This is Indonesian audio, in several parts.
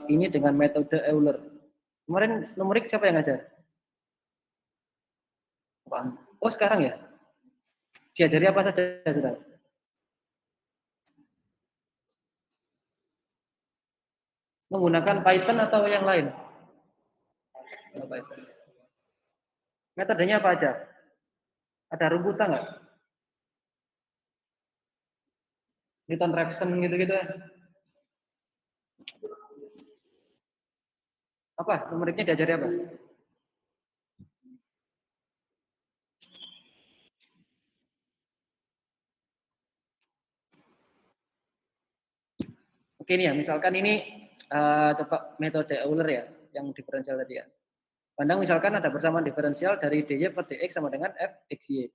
ini dengan metode Euler. Kemarin numerik siapa yang ngajar? Oh sekarang ya? Diajari apa saja sudah? Menggunakan Python atau yang lain? Python. Metodenya apa aja? Ada rumputan nggak? Newton-Raphson gitu-gitu ya? Apa? Numeriknya diajari apa? Oke nih ya, misalkan ini coba metode Euler ya, yang diferensial tadi ya. Pandang misalkan ada persamaan diferensial dari dy per dx sama dengan f xy.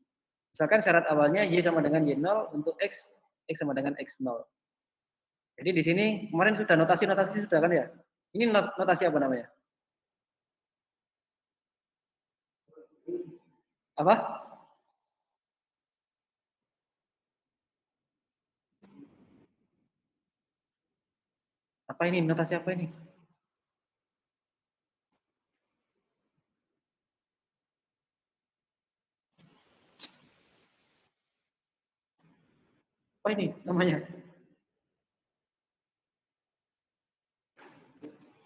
Misalkan syarat awalnya y sama dengan y0 untuk x sama dengan x0. Jadi di sini kemarin sudah notasi sudah kan ya? Ini notasi apa namanya? Apa? Apa ini? Notasi apa ini? Apa ini namanya?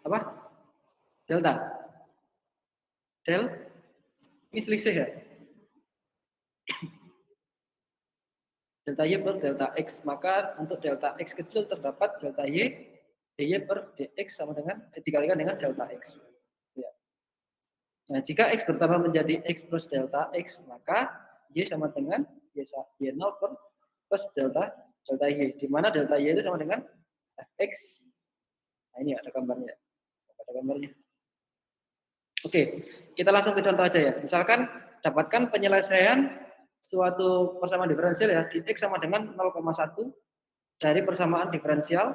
Apa? Delta. Del? Ini selisih ya? Delta y per delta x. Maka untuk delta x kecil terdapat delta y dy per dx sama dengan dikalikan dengan delta x. Ya. Nah, jika x bertambah menjadi x plus delta x, maka y sama dengan y0 per plus delta y, di mana delta y itu sama dengan fx. Nah, ini ada gambarnya. Ada gambarnya. Oke, kita langsung ke contoh aja ya. Misalkan dapatkan penyelesaian suatu persamaan diferensial ya, di x sama dengan 0,1 dari persamaan diferensial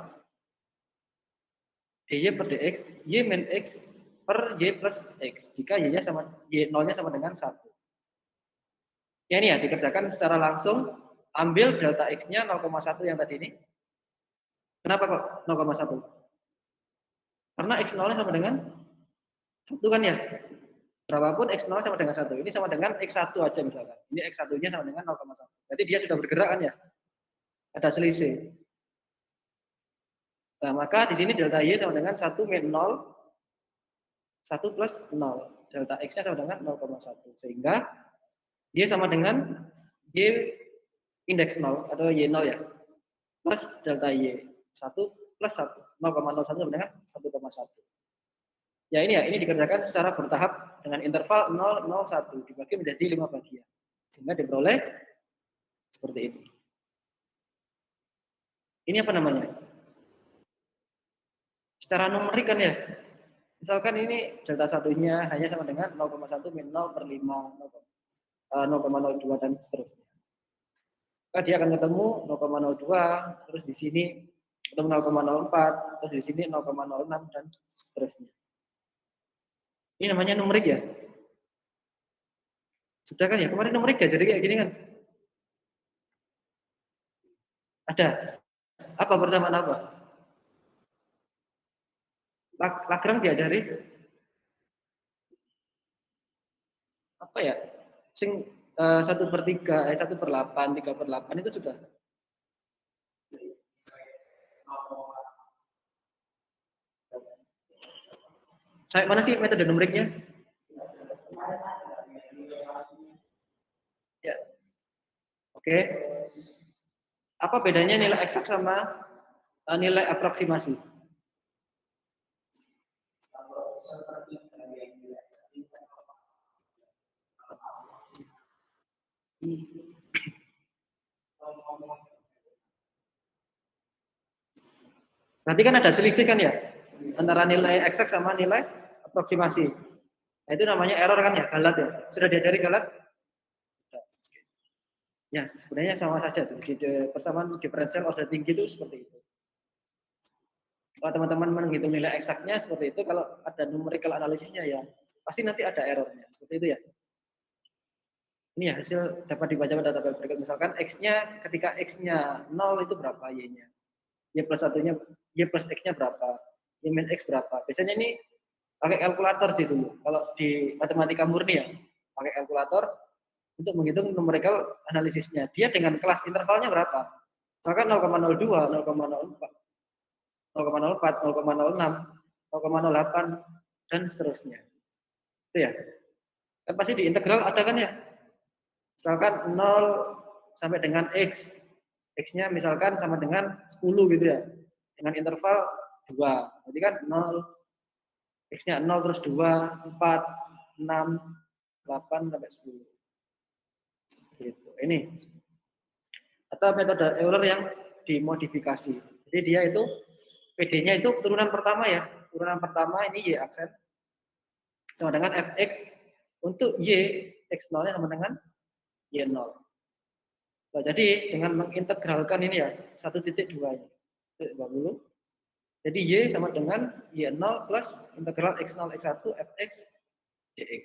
dy per dx, y min x per y plus x, jika y-nya sama, y0-nya sama dengan 1. Ya ini ya, dikerjakan secara langsung, ambil delta x-nya 0,1 yang tadi ini. Kenapa kok 0,1? Karena x0-nya sama dengan 1 kan ya? Berapapun x0 sama dengan 1. Ini sama dengan x1 aja misalkan. Ini x1-nya sama dengan 0,1. Berarti dia sudah bergerak kan ya? Ada selisih. Nah, maka di sini delta y sama dengan 1 min 0, 1 plus 0. Delta x-nya sama dengan 0,1. Sehingga dia sama dengan y indeks 0 atau y0 ya. Plus delta y. 1 plus 1. 0,01 sama dengan 1,1. Ya ini ya, ini dikerjakan secara bertahap dengan interval 0, 0, 1. Dibagi menjadi 5 bagian. Sehingga diperoleh seperti ini. Ini apa namanya? Secara numerik kan ya. Misalkan ini delta satunya hanya sama dengan 0,1 min 0 per 5, 0,02 dan seterusnya. Maka dia akan ketemu 0,02, terus di sini ketemu 0,04, terus di sini 0,06 dan seterusnya. Ini namanya numerik ya. Sudah kan ya, kemarin numerik ya, jadi kayak gini kan. Ada. Apa persamaan apa? Lagrange diajari apa ya? Sing 1/3, 1/8, 3/8 itu sudah. Saya mana sih metode numeriknya? Ya. Oke. Apa bedanya nilai eksak sama nilai aproksimasi? Berarti kan ada selisih kan ya antara nilai eksak sama nilai aproksimasi. Nah, itu namanya error kan ya, galat ya. Sudah diajari galat? Ya, sebenarnya sama saja. Persamaan diferensial order tinggi itu seperti itu. Kalau teman-teman menghitung nilai eksaknya seperti itu, kalau ada numerical analisisnya ya, pasti nanti ada errornya. Seperti itu ya. Ini ya hasil dapat dibaca pada tabel berikut. Misalkan X-nya, ketika X-nya 0 itu berapa Y-nya? Y plus satunya, Y plus X-nya berapa? Y min X berapa. Biasanya ini pakai kalkulator sih dulu. Kalau di matematika murni ya, pakai kalkulator untuk menghitung numerical analisisnya. Dia dengan kelas intervalnya berapa? Misalkan 0,02, 0,04, 0,04, 0,06, 0,08, dan seterusnya. Itu ya. Kan pasti di integral ada kan ya? Misalkan 0 sampai dengan X. X-nya misalkan sama dengan 10 gitu ya. Dengan interval 2. Berarti kan 0, X-nya 0 terus 2, 4, 6, 8 sampai 10. Gitu. Ini. Atau metode Euler yang dimodifikasi. Jadi dia itu PD-nya itu turunan pertama ya. Turunan pertama ini Y aksen sama dengan Fx untuk Y X0-nya sama dengan Y0. Nah, jadi dengan mengintegralkan ini ya 1,2 ini. 20. Jadi Y sama dengan Y0 plus integral X0 X1 Fx dx.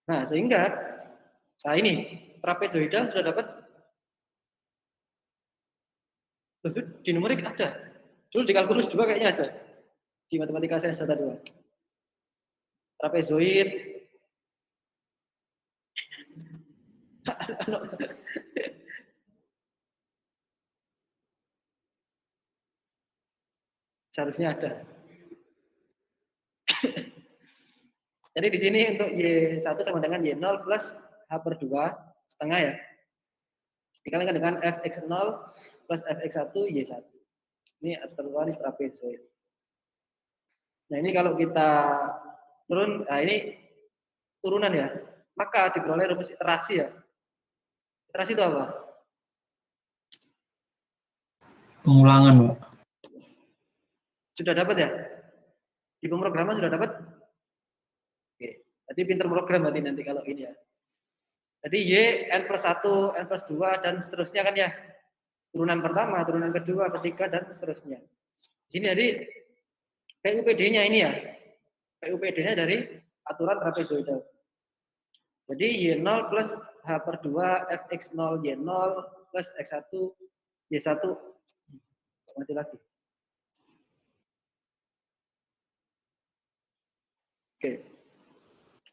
Nah, sehingga nah ini trapezoidal sudah dapat di numerik ada. Dulu di kalkulus 2 kayaknya ada. Di matematika sains data 2. Trapezoid. Seharusnya ada. Jadi di sini untuk Y1 sama dengan Y0 plus H per 2 setengah ya. Dikalikan dengan Fx0 plus Fx1 Y1. Ini terluar di trapezoid. Nah ini kalau kita turun, nah ini turunan ya. Maka diperoleh rumus iterasi ya. Iterasi itu apa? Pengulangan, Pak. Sudah dapat ya? Di pemrograman sudah dapat? Oke. Jadi pinter program berarti nanti kalau ini ya. Jadi Y, N plus 1, N plus 2, dan seterusnya kan ya. Turunan pertama, turunan kedua, ketiga, dan seterusnya. Di sini jadi PUPD-nya ini ya. PUPD-nya dari aturan trapezoidal. Jadi Y0 plus H per 2, Fx0 Y0 plus X1 Y1. Mati lagi. Oke.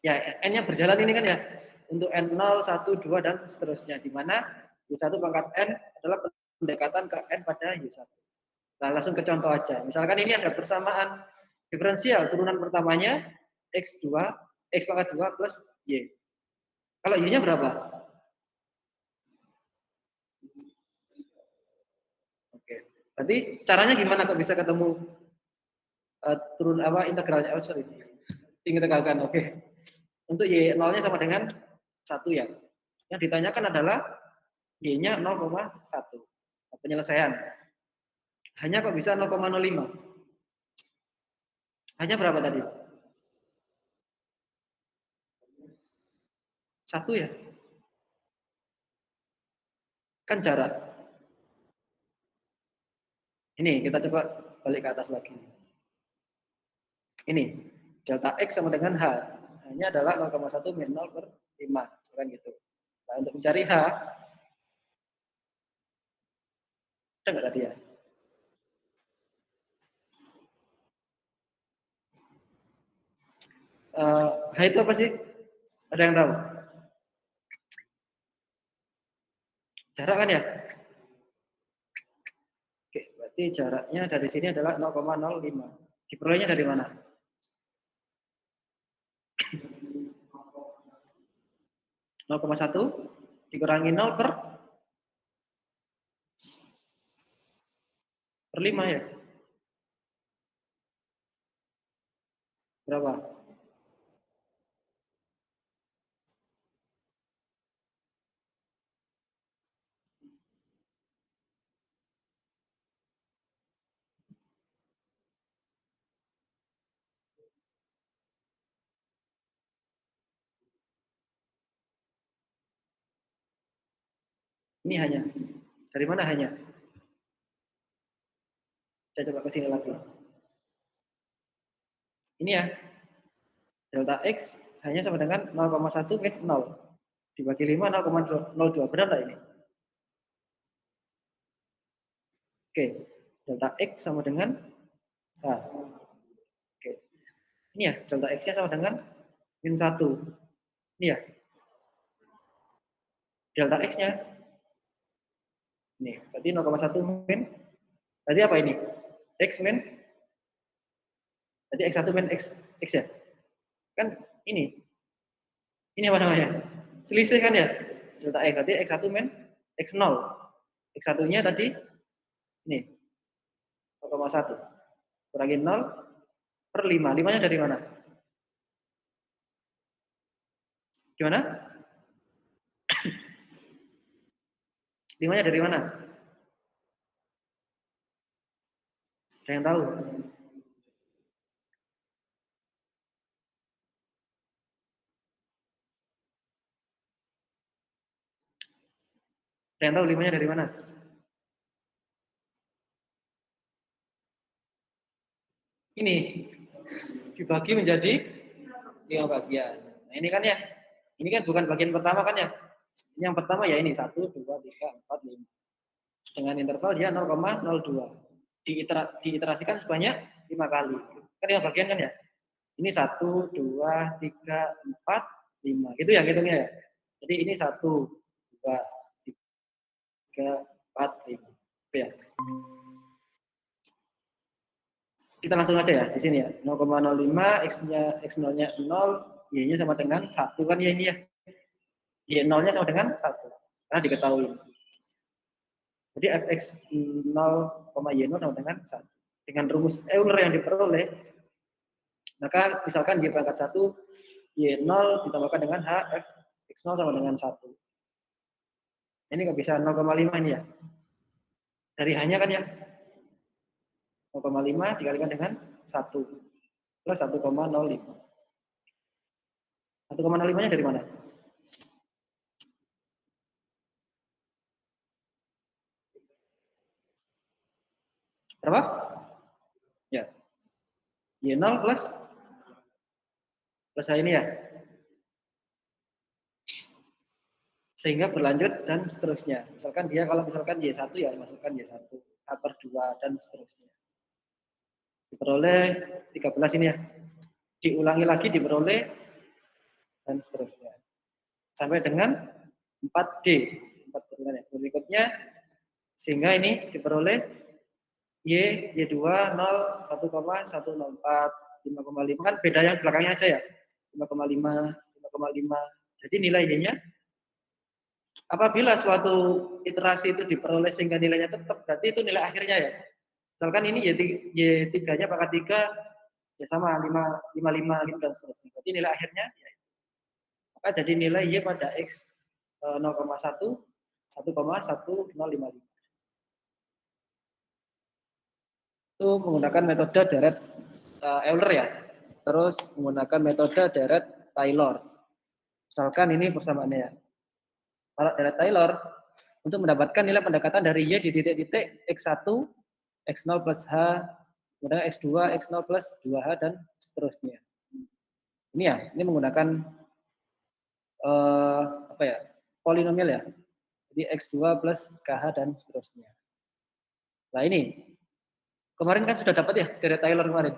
Ya, N-nya berjalan ini kan ya. Untuk N0, 1, 2, dan seterusnya. Di mana Y1 pangkat N adalah pendekatan ke N pada Y1. Nah, langsung ke contoh aja. Misalkan ini ada persamaan diferensial. Turunan pertamanya X2, X pangkat 2 plus Y. Kalau Y-nya berapa? Oke. Berarti caranya gimana kok bisa ketemu turun apa integralnya? Oh, sorry. Integralkan. Oke. Untuk Y0-nya sama dengan 1 ya. Yang ditanyakan adalah Y-nya 0,1. Penyelesaian. Hanya kok bisa 0,05. Hanya berapa tadi? 1 ya. Kan jarak. Ini kita coba balik ke atas lagi. Ini delta X sama dengan H. Hanya adalah 0,1 min 0 per 5. Sekarang gitu. Nah, untuk mencari H, ada nggak tadi ya? H itu apa sih? Ada yang tahu? Jarak kan ya? Oke, berarti jaraknya dari sini adalah 0,05. Diperolehnya dari mana? Nol koma satu dikurangi 0 per 5 ya? Berapa? Ini hanya. Dari mana hanya? Saya coba ke sini lagi. Ini ya. Delta X hanya sama dengan 0,1 min 0. Dibagi 5, 0,02. Benar nggak ini? Oke. Delta X sama dengan Nah, oke. Ini ya, delta X-nya sama dengan min 1. Ini ya, delta X-nya. Ini, berarti 0,1 min. Berarti apa ini? X min. Berarti X1 min X ya. Kan ini. Ini apa namanya? Selisih kan ya? Delta X. Berarti X1 min X0. X1-nya tadi ini 0,1. Kurangi 0 per 5. 5-nya dari mana? Gimana? 5-nya dari mana? Ada yang tahu? Ada yang tahu 5-nya dari mana? Ini dibagi menjadi 5 bagian. Nah, ini kan ya. Ini kan bukan bagian pertama kan ya. Yang pertama ya ini 1, 2, 3, 4, 5. Dengan interval dia 0,02. Diiterasikan sebanyak 5 kali. Kan 5 bagian kan ya. Ini 1, 2, 3, 4, 5. Gitu ya hitungnya ya. Jadi ini 1, 2, 3, 4, 5. Gitu ya. Kita langsung aja ya di sini ya. 0,05 X0-nya 0, Y-nya sama dengan 1 kan ya ini ya. Y0-nya sama dengan 1. Karena diketahui. Jadi fx 0, y0 sama dengan 1. Dengan rumus Euler yang diperoleh, maka misalkan y pangkat 1, y0 ditambahkan dengan h f x0 sama dengan 1. Ini nggak bisa 0,5 ini ya. Dari hanya kan ya. 0,5 dikalikan dengan 1 plus 1,05. 1,05-nya dari mana? Berapa? Ya. Y0 plus ini ya. Sehingga berlanjut dan seterusnya. Misalkan dia kalau misalkan Y1 ya masukkan Y1, A per 2 dan seterusnya. Diperoleh 13 ini ya. Diulangi lagi diperoleh dan seterusnya. Sampai dengan 4D. 4 turunan ya. Berikutnya sehingga ini diperoleh Y2 0 1,104 5,5 kan beda yang belakangnya aja ya. 5,5 5,5. Jadi nilai Y-nya apabila suatu iterasi itu diperoleh sehingga nilainya tetap, berarti itu nilai akhirnya ya. Misalkan ini Y3-nya pangkat 3 ya sama 5,5 gitu dan seterusnya. Berarti nilai akhirnya ya, maka jadi nilai Y pada X 0,1 1,1055. Itu menggunakan metode deret Euler ya. Terus menggunakan metode deret Taylor. Misalkan ini persamaannya ya. Kalau deret Taylor untuk mendapatkan nilai pendekatan dari Y di titik-titik X1, X0 plus H, kemudian X2, X0 plus 2H, dan seterusnya. Ini ya, ini menggunakan apa ya, polinomial ya. Jadi X2 plus KH dan seterusnya. Nah ini, kemarin kan sudah dapat ya dari Taylor kemarin.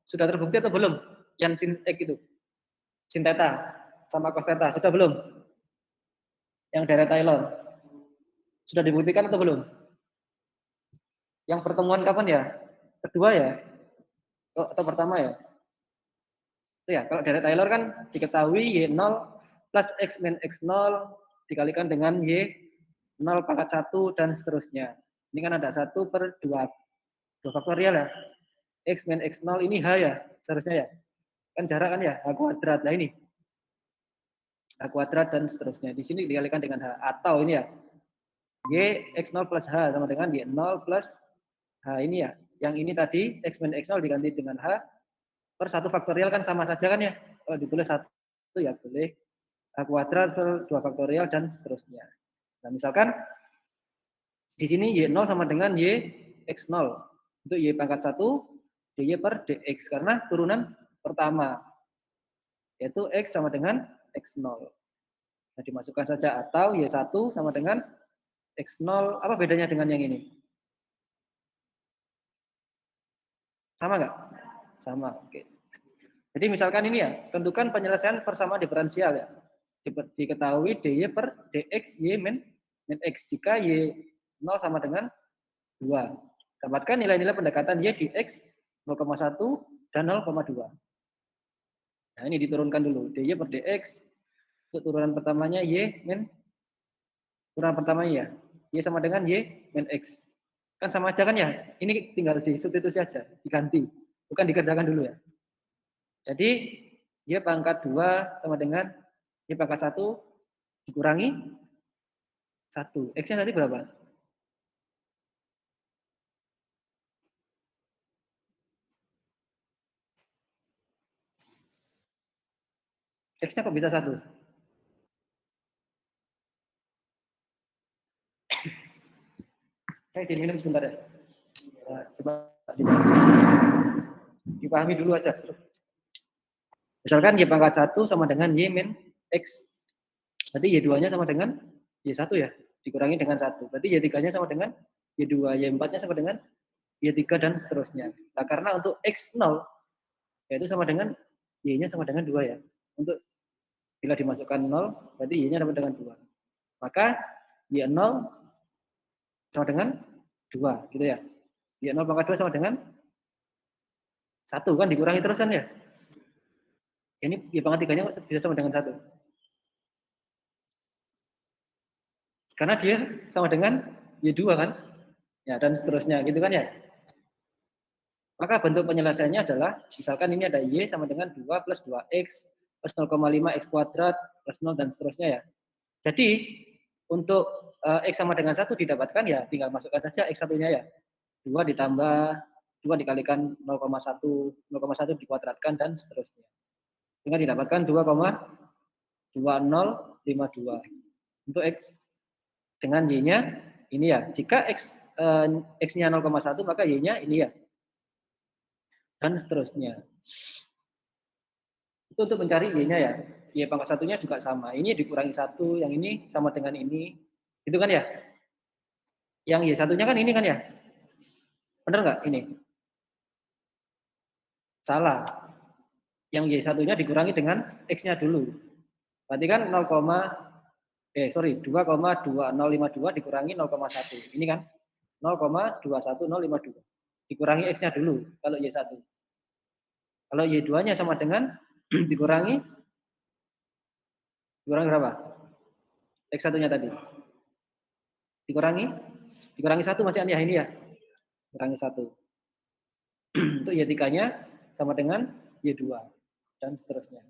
Sudah terbukti atau belum? Yang sin X itu, sin theta sama cos theta, sudah belum? Yang dari Taylor. Sudah dibuktikan atau belum? Yang pertemuan kapan ya? Kedua ya? Atau pertama ya? Itu ya, kalau dari Taylor kan diketahui Y0 plus X min X0 dikalikan dengan Y0 pangkat 1 dan seterusnya. Ini kan ada 1 per 2 faktorial ya. X min X0 ini H ya, seharusnya ya. Kan jarak kan ya, H kuadrat. Nah ini, H kuadrat dan seterusnya. Di sini dikalikan dengan H. Atau ini ya, Y X0 plus H sama dengan Y0 plus H ini ya. Yang ini tadi, X min X0 diganti dengan H per 1 faktorial kan sama saja kan ya. Kalau ditulis 1 ya boleh. H kuadrat per 2 faktorial dan seterusnya. Nah misalkan di sini Y0 sama dengan Y X0. Untuk Y pangkat 1, dy per dx. Karena turunan pertama. Yaitu X sama dengan X0. Nah dimasukkan saja. Atau Y1 sama dengan X0. Apa bedanya dengan yang ini? Sama nggak? Sama. Oke. Jadi misalkan ini ya, tentukan penyelesaian persamaan diferensial ya. Diketahui dy per dx y min x jika y 0 sama dengan 2. Dapatkan nilai-nilai pendekatan y di x 0,1 dan 0,2. Nah, ini diturunkan dulu. dy per dx untuk turunan pertamanya y min turunan pertamanya ya. Y sama dengan y min x. Kan sama aja kan ya? Ini tinggal disubstitusi aja, diganti. Bukan dikerjakan dulu ya. Jadi y pangkat 2 sama dengan y pangkat 1 dikurangi 1. X-nya tadi berapa? X-nya kok bisa 1? Saya izin minum sebentar ya. Nah, coba dipahami dulu aja. Misalkan y pangkat 1 sama dengan y min x. Berarti y2-nya sama dengan y1 ya. Dikurangi dengan 1. Berarti y3-nya sama dengan y2. Y4-nya sama dengan y3 dan seterusnya. Nah, karena untuk x0 yaitu sama dengan y-nya sama dengan 2 ya. Untuk bila dimasukkan 0, berarti y-nya sama dengan 2. Maka y0 sama dengan 2 gitu ya. Y0 pangkat 2 sama dengan 1 kan dikurangi terus kan ya. Ini y pangkat 3-nya bisa sama dengan 1. Karena dia sama dengan Y2 kan. Ya, dan seterusnya gitu kan ya. Maka bentuk penyelesaiannya adalah, misalkan ini ada Y sama dengan 2 plus 2X plus 0,5 X kuadrat plus 0 dan seterusnya ya. Jadi, untuk X sama dengan 1 didapatkan ya tinggal masukkan saja X1-nya ya. 2 ditambah 2 dikalikan 0,1, 0,1 dikuadratkan dan seterusnya. Sehingga didapatkan 2,2052 untuk X dengan Y-nya ini ya. Jika X-nya 0,1 maka Y-nya ini ya. Dan seterusnya. Itu untuk mencari Y-nya ya. Y pangkat satunya juga sama. Ini dikurangi 1, yang ini sama dengan ini. Itu kan ya? Yang Y satunya kan ini kan ya? Benar nggak ini? Salah. Yang Y satunya dikurangi dengan X-nya dulu. Berarti kan 2,2052 dikurangi 0,1. Ini kan 0,21052. Dikurangi X-nya dulu kalau Y1. Kalau Y2-nya sama dengan dikurangi berapa? X1-nya tadi. Dikurangi 1 masih ya ini ya. Kurangi 1. Untuk Y3-nya sama dengan Y2 dan seterusnya.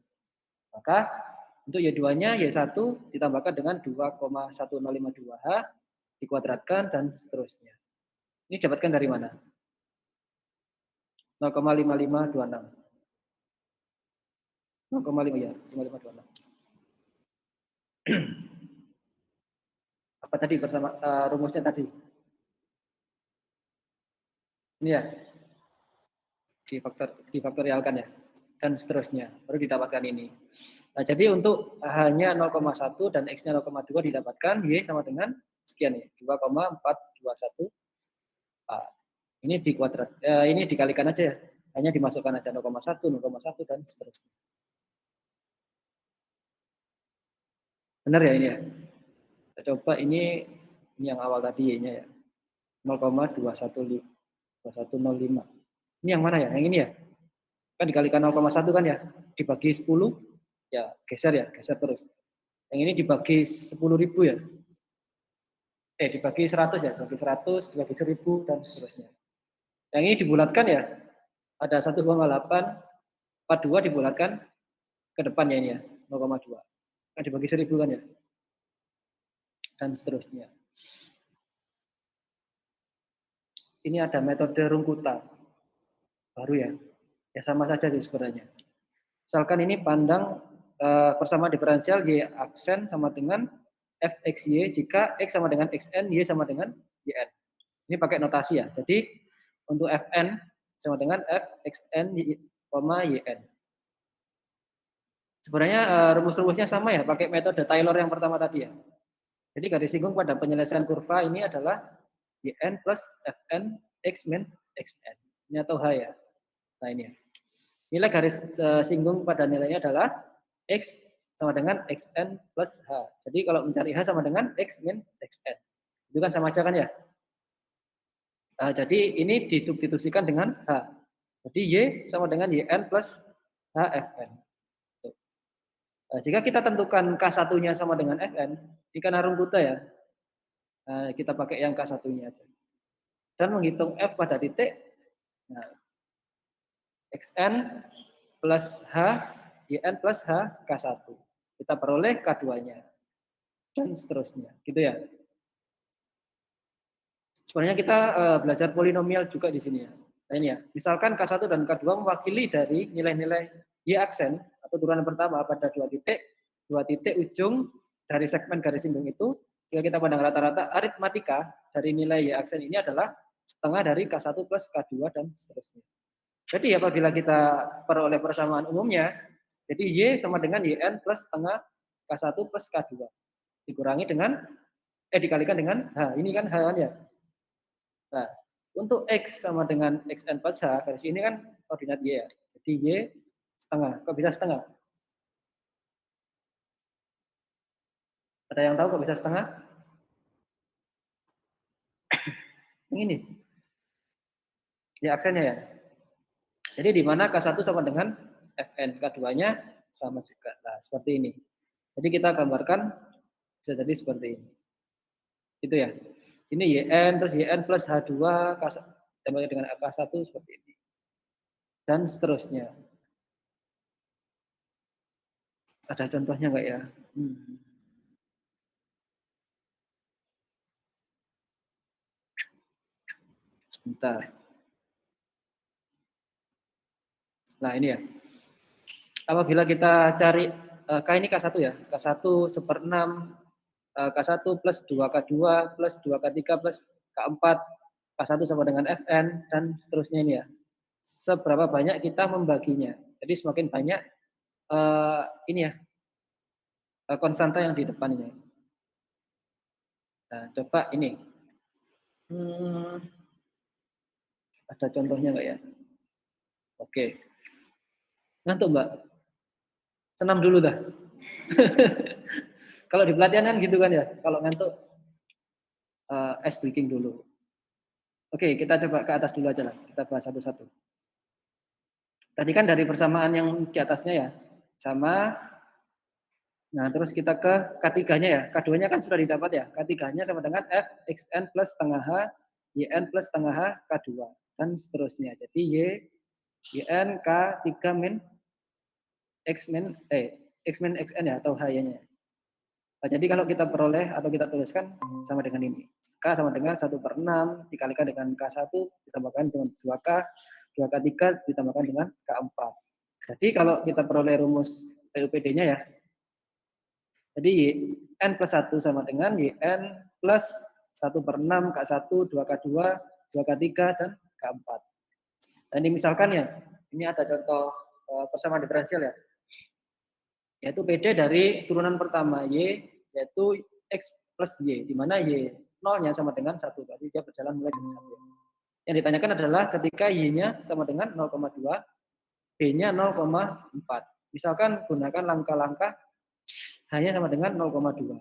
Maka untuk Y2-nya Y1 ditambahkan dengan 2,1052H dikuadratkan dan seterusnya. Ini dapatkan dari mana? 0,5526. 0,5 ya, 5526. Apa tadi pertama rumusnya tadi? Ini ya. Difaktorialkan ya. Dan seterusnya. Baru didapatkan ini. Nah, jadi untuk hanya 0,1 dan X-nya 0,2 didapatkan Y sama dengan sekian ya. 2,421. Nah, ini dikuadrat. Ini dikalikan aja ya. Hanya dimasukkan aja 0,1, 0,1 dan seterusnya. Benar ya ini ya? Kita coba ini yang awal tadi Y-nya ya. 0,210 2105. Ini yang mana ya? Yang ini ya? Kan dikalikan 0,1 kan ya? Dibagi 10 ya geser terus. Yang ini dibagi 10.000 ya. Dibagi 100 ya, dibagi 100, dibagi 1000 dan seterusnya. Yang ini dibulatkan ya. Ada 1,842 dibulatkan ke depannya ini ya, 0,2. Kan dibagi 1000 kan ya. Dan seterusnya. Ini ada metode Rungkuta. Baru ya. Ya sama saja sih sebenarnya. Misalkan ini pandang persamaan diferensial Y aksen sama dengan fxy jika x sama dengan xn, y sama dengan yn. Ini pakai notasi ya. Jadi untuk fn sama dengan fxn, yn. Sebenarnya rumus-rumusnya sama ya, pakai metode Taylor yang pertama tadi ya. Jadi garis singgung pada penyelesaian kurva ini adalah yn plus fn x min xn. Ini atau h ya. Nah ini ya. Nilai garis singgung pada nilainya adalah X sama dengan XN plus H. Jadi kalau mencari H sama dengan X min XN. Itu kan sama aja kan ya? Jadi ini disubstitusikan dengan H. Jadi Y sama dengan YN plus HFN. Jika kita tentukan K1-nya sama dengan FN, ini kan harum buta ya. Kita pakai yang K1-nya aja. Dan menghitung F pada titik, nah, XN plus H, YN plus H, K1. Kita peroleh K2-nya. Dan seterusnya. Gitu ya. Sebenarnya kita belajar polinomial juga di sini ya. Nah ini ya, misalkan K1 dan K2 mewakili dari nilai-nilai Y aksen atau turunan pertama pada dua titik ujung dari segmen garis singgung itu, jika kita pandang rata-rata aritmatika dari nilai Y aksen ini adalah setengah dari K1 plus K2 dan seterusnya. Jadi apabila kita peroleh persamaan umumnya, jadi Y sama dengan YN plus setengah K1 plus K2. Dikurangi dengan, dikalikan dengan H. Ini kan H kan ya. Nah, untuk X sama dengan XN plus H, garis ini kan koordinat Y ya. Jadi Y setengah. Kok bisa setengah? Ada yang tahu kok bisa setengah? Yang ini. Y aksennya ya. Jadi di mana K1 sama dengan FN, K2-nya sama juga. Nah, seperti ini. Jadi kita gambarkan bisa jadi seperti ini. Itu ya. Sini YN, terus YN plus H2, tambah dengan K1 seperti ini. Dan seterusnya. Ada contohnya nggak ya? Sebentar. Nah ini ya. Apabila kita cari K ini K1 ya. K1 seperenam, K1 plus 2K2 plus 2K3 plus K4, K1 sama dengan Fn, dan seterusnya ini ya. Seberapa banyak kita membaginya. Jadi semakin banyak ini ya, konstanta yang di depan ini. Nah, coba ini. Ada contohnya nggak ya? Oke. Ngantuk Mbak? Senam dulu dah. Kalau di pelatihan kan gitu kan ya. Kalau ngantuk, ice breaking dulu. Oke, kita coba ke atas dulu aja lah. Kita bahas satu-satu. Tadi kan dari persamaan yang di atasnya ya. Sama. Nah, terus kita ke K3-nya ya. K2-nya kan sudah didapat ya. K3-nya sama dengan F, XN plus setengah H, YN plus setengah H, K2. Dan seterusnya. Jadi YN, K3 min X min XN ya, atau H-nya. Nah, jadi kalau kita peroleh atau kita tuliskan sama dengan ini. K sama dengan 1/6 dikalikan dengan K1 ditambahkan dengan 2K, 2K3 ditambahkan dengan K4. Jadi kalau kita peroleh rumus PUPD-nya ya, jadi YN plus 1 sama dengan YN plus 1/6 K1, 2K2, 2K3, dan K4. Dan ini misalkan ya, ini ada contoh persamaan diferensial ya, yaitu PD dari turunan pertama Y, yaitu X plus Y, di mana Y nolnya sama dengan 1, berarti dia berjalan mulai dari 1. Yang ditanyakan adalah ketika Y-nya sama dengan 0,2, B-nya 0,4. Misalkan gunakan langkah-langkah H-nya sama dengan 0,2.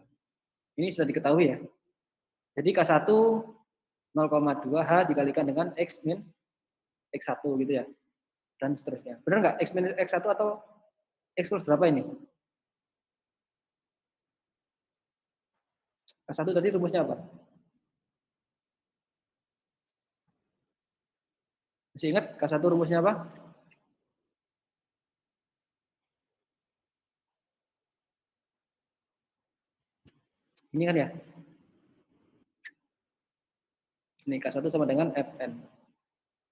Ini sudah diketahui ya. Jadi K1 0,2 H dikalikan dengan X min X1 gitu ya. Dan seterusnya. Benar nggak? X min X1 atau X plus berapa ini? K1 tadi rumusnya apa? Masih ingat K1 rumusnya apa? Ini kan ya. Ini K1 sama dengan Fn.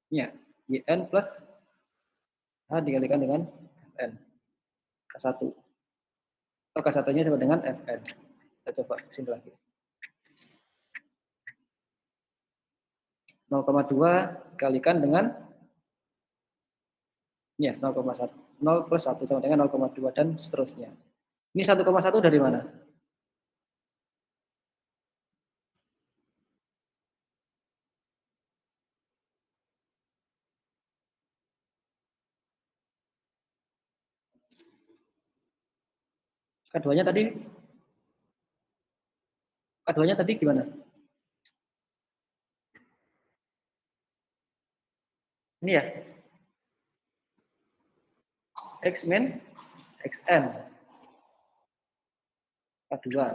Ini ya. YN plus H dikalikan dengan Fn. K1. Oh, K1-nya sama dengan Fn. Kita coba sini lagi. 0,2 dikalikan dengan ya 0,1. 0 plus 1 sama dengan 0,2 dan seterusnya. Ini 1,1 dari mana? Keduanya tadi gimana? Ini ya, X min XN. Kedua.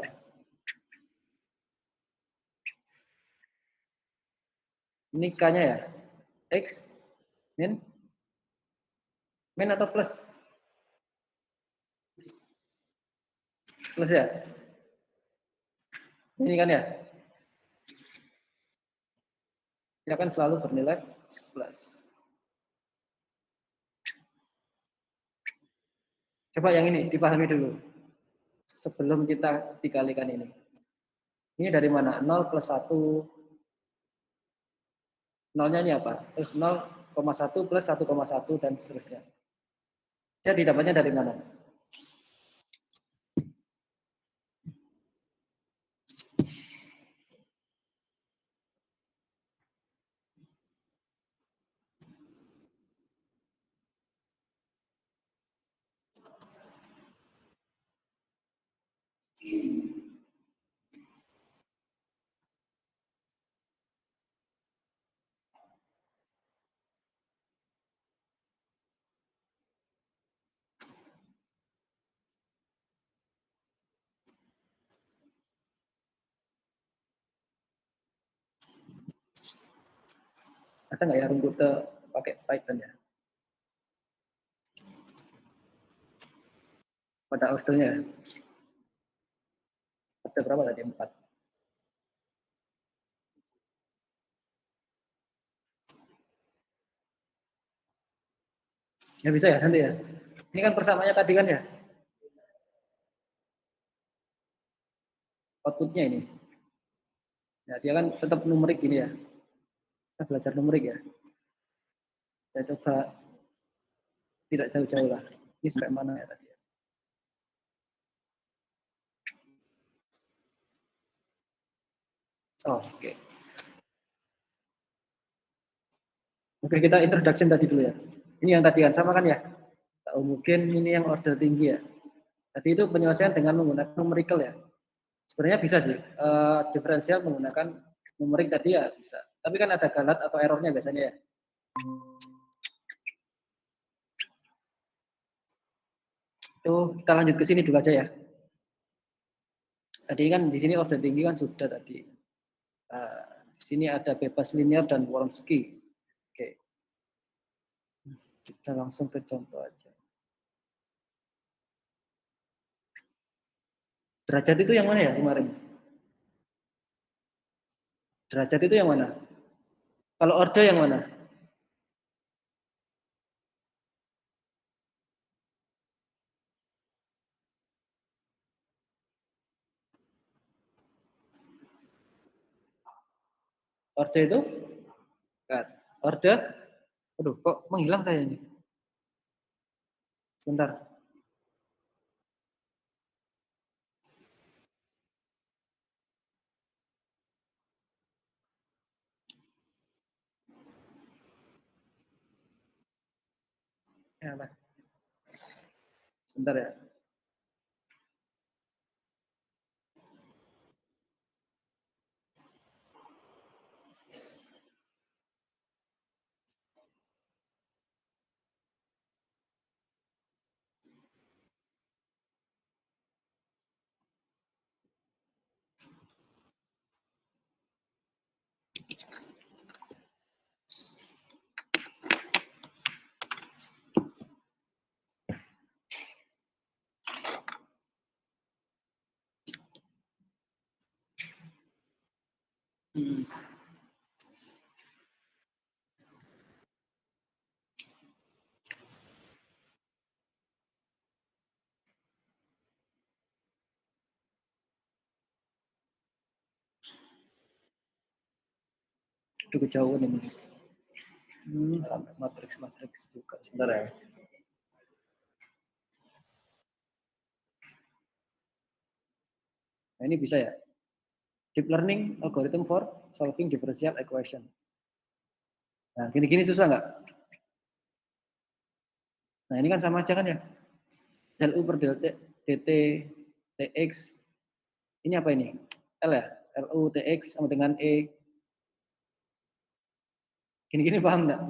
Ini K-nya ya, X min atau plus? Plus ya? Ini kan ya? Dia akan selalu bernilai plus. Coba yang ini dipahami dulu. Sebelum kita dikalikan ini. Ini dari mana? 0 plus 1. Nolnya ini apa? Terus 0,1 plus 1,1 dan seterusnya. Jadi dapatnya dari mana? Ada nggak ya rumput pakai Python ya? Pada ordernya ada berapa tadi? 4. Ya bisa ya nanti ya. Ini kan persamaannya tadi kan ya. Outputnya ini. Ya, dia kan tetap numerik gini ya. Kita belajar numerik ya. Saya coba tidak jauh-jauh lah. Ini sampai mana ya tadi? Oh, oke. Oke, kita introduction tadi dulu ya. Ini yang tadi kan sama kan ya? Atau mungkin ini yang order tinggi ya. Tadi itu penyelesaian dengan menggunakan numerical ya. Sebenarnya bisa sih. Diferensial menggunakan numerik tadi ya bisa. Tapi kan ada galat atau errornya biasanya ya. Itu kita lanjut ke sini dulu aja ya. Tadi kan di sini order tinggi kan sudah tadi. Di sini ada bebas linear dan Wronski. Oke. Kita langsung ke contoh aja. Derajat itu yang mana ya kemarin? Derajat itu yang mana? Kalau order yang mana? Order itu? Order? Aduh, kok menghilang kayaknya? Sebentar. Ya, lah. Sebentar ya. Aduh, kejauhan ini. Sampai matriks juga. Sebentar ya. Nah, ini bisa ya. Deep learning algorithm for solving differential equation. Nah, gini-gini susah nggak? Nah, ini kan sama aja kan ya. Del U per del T, dt TX. Ini apa ini? L ya? LU TX sama dengan E. Gini-gini paham enggak?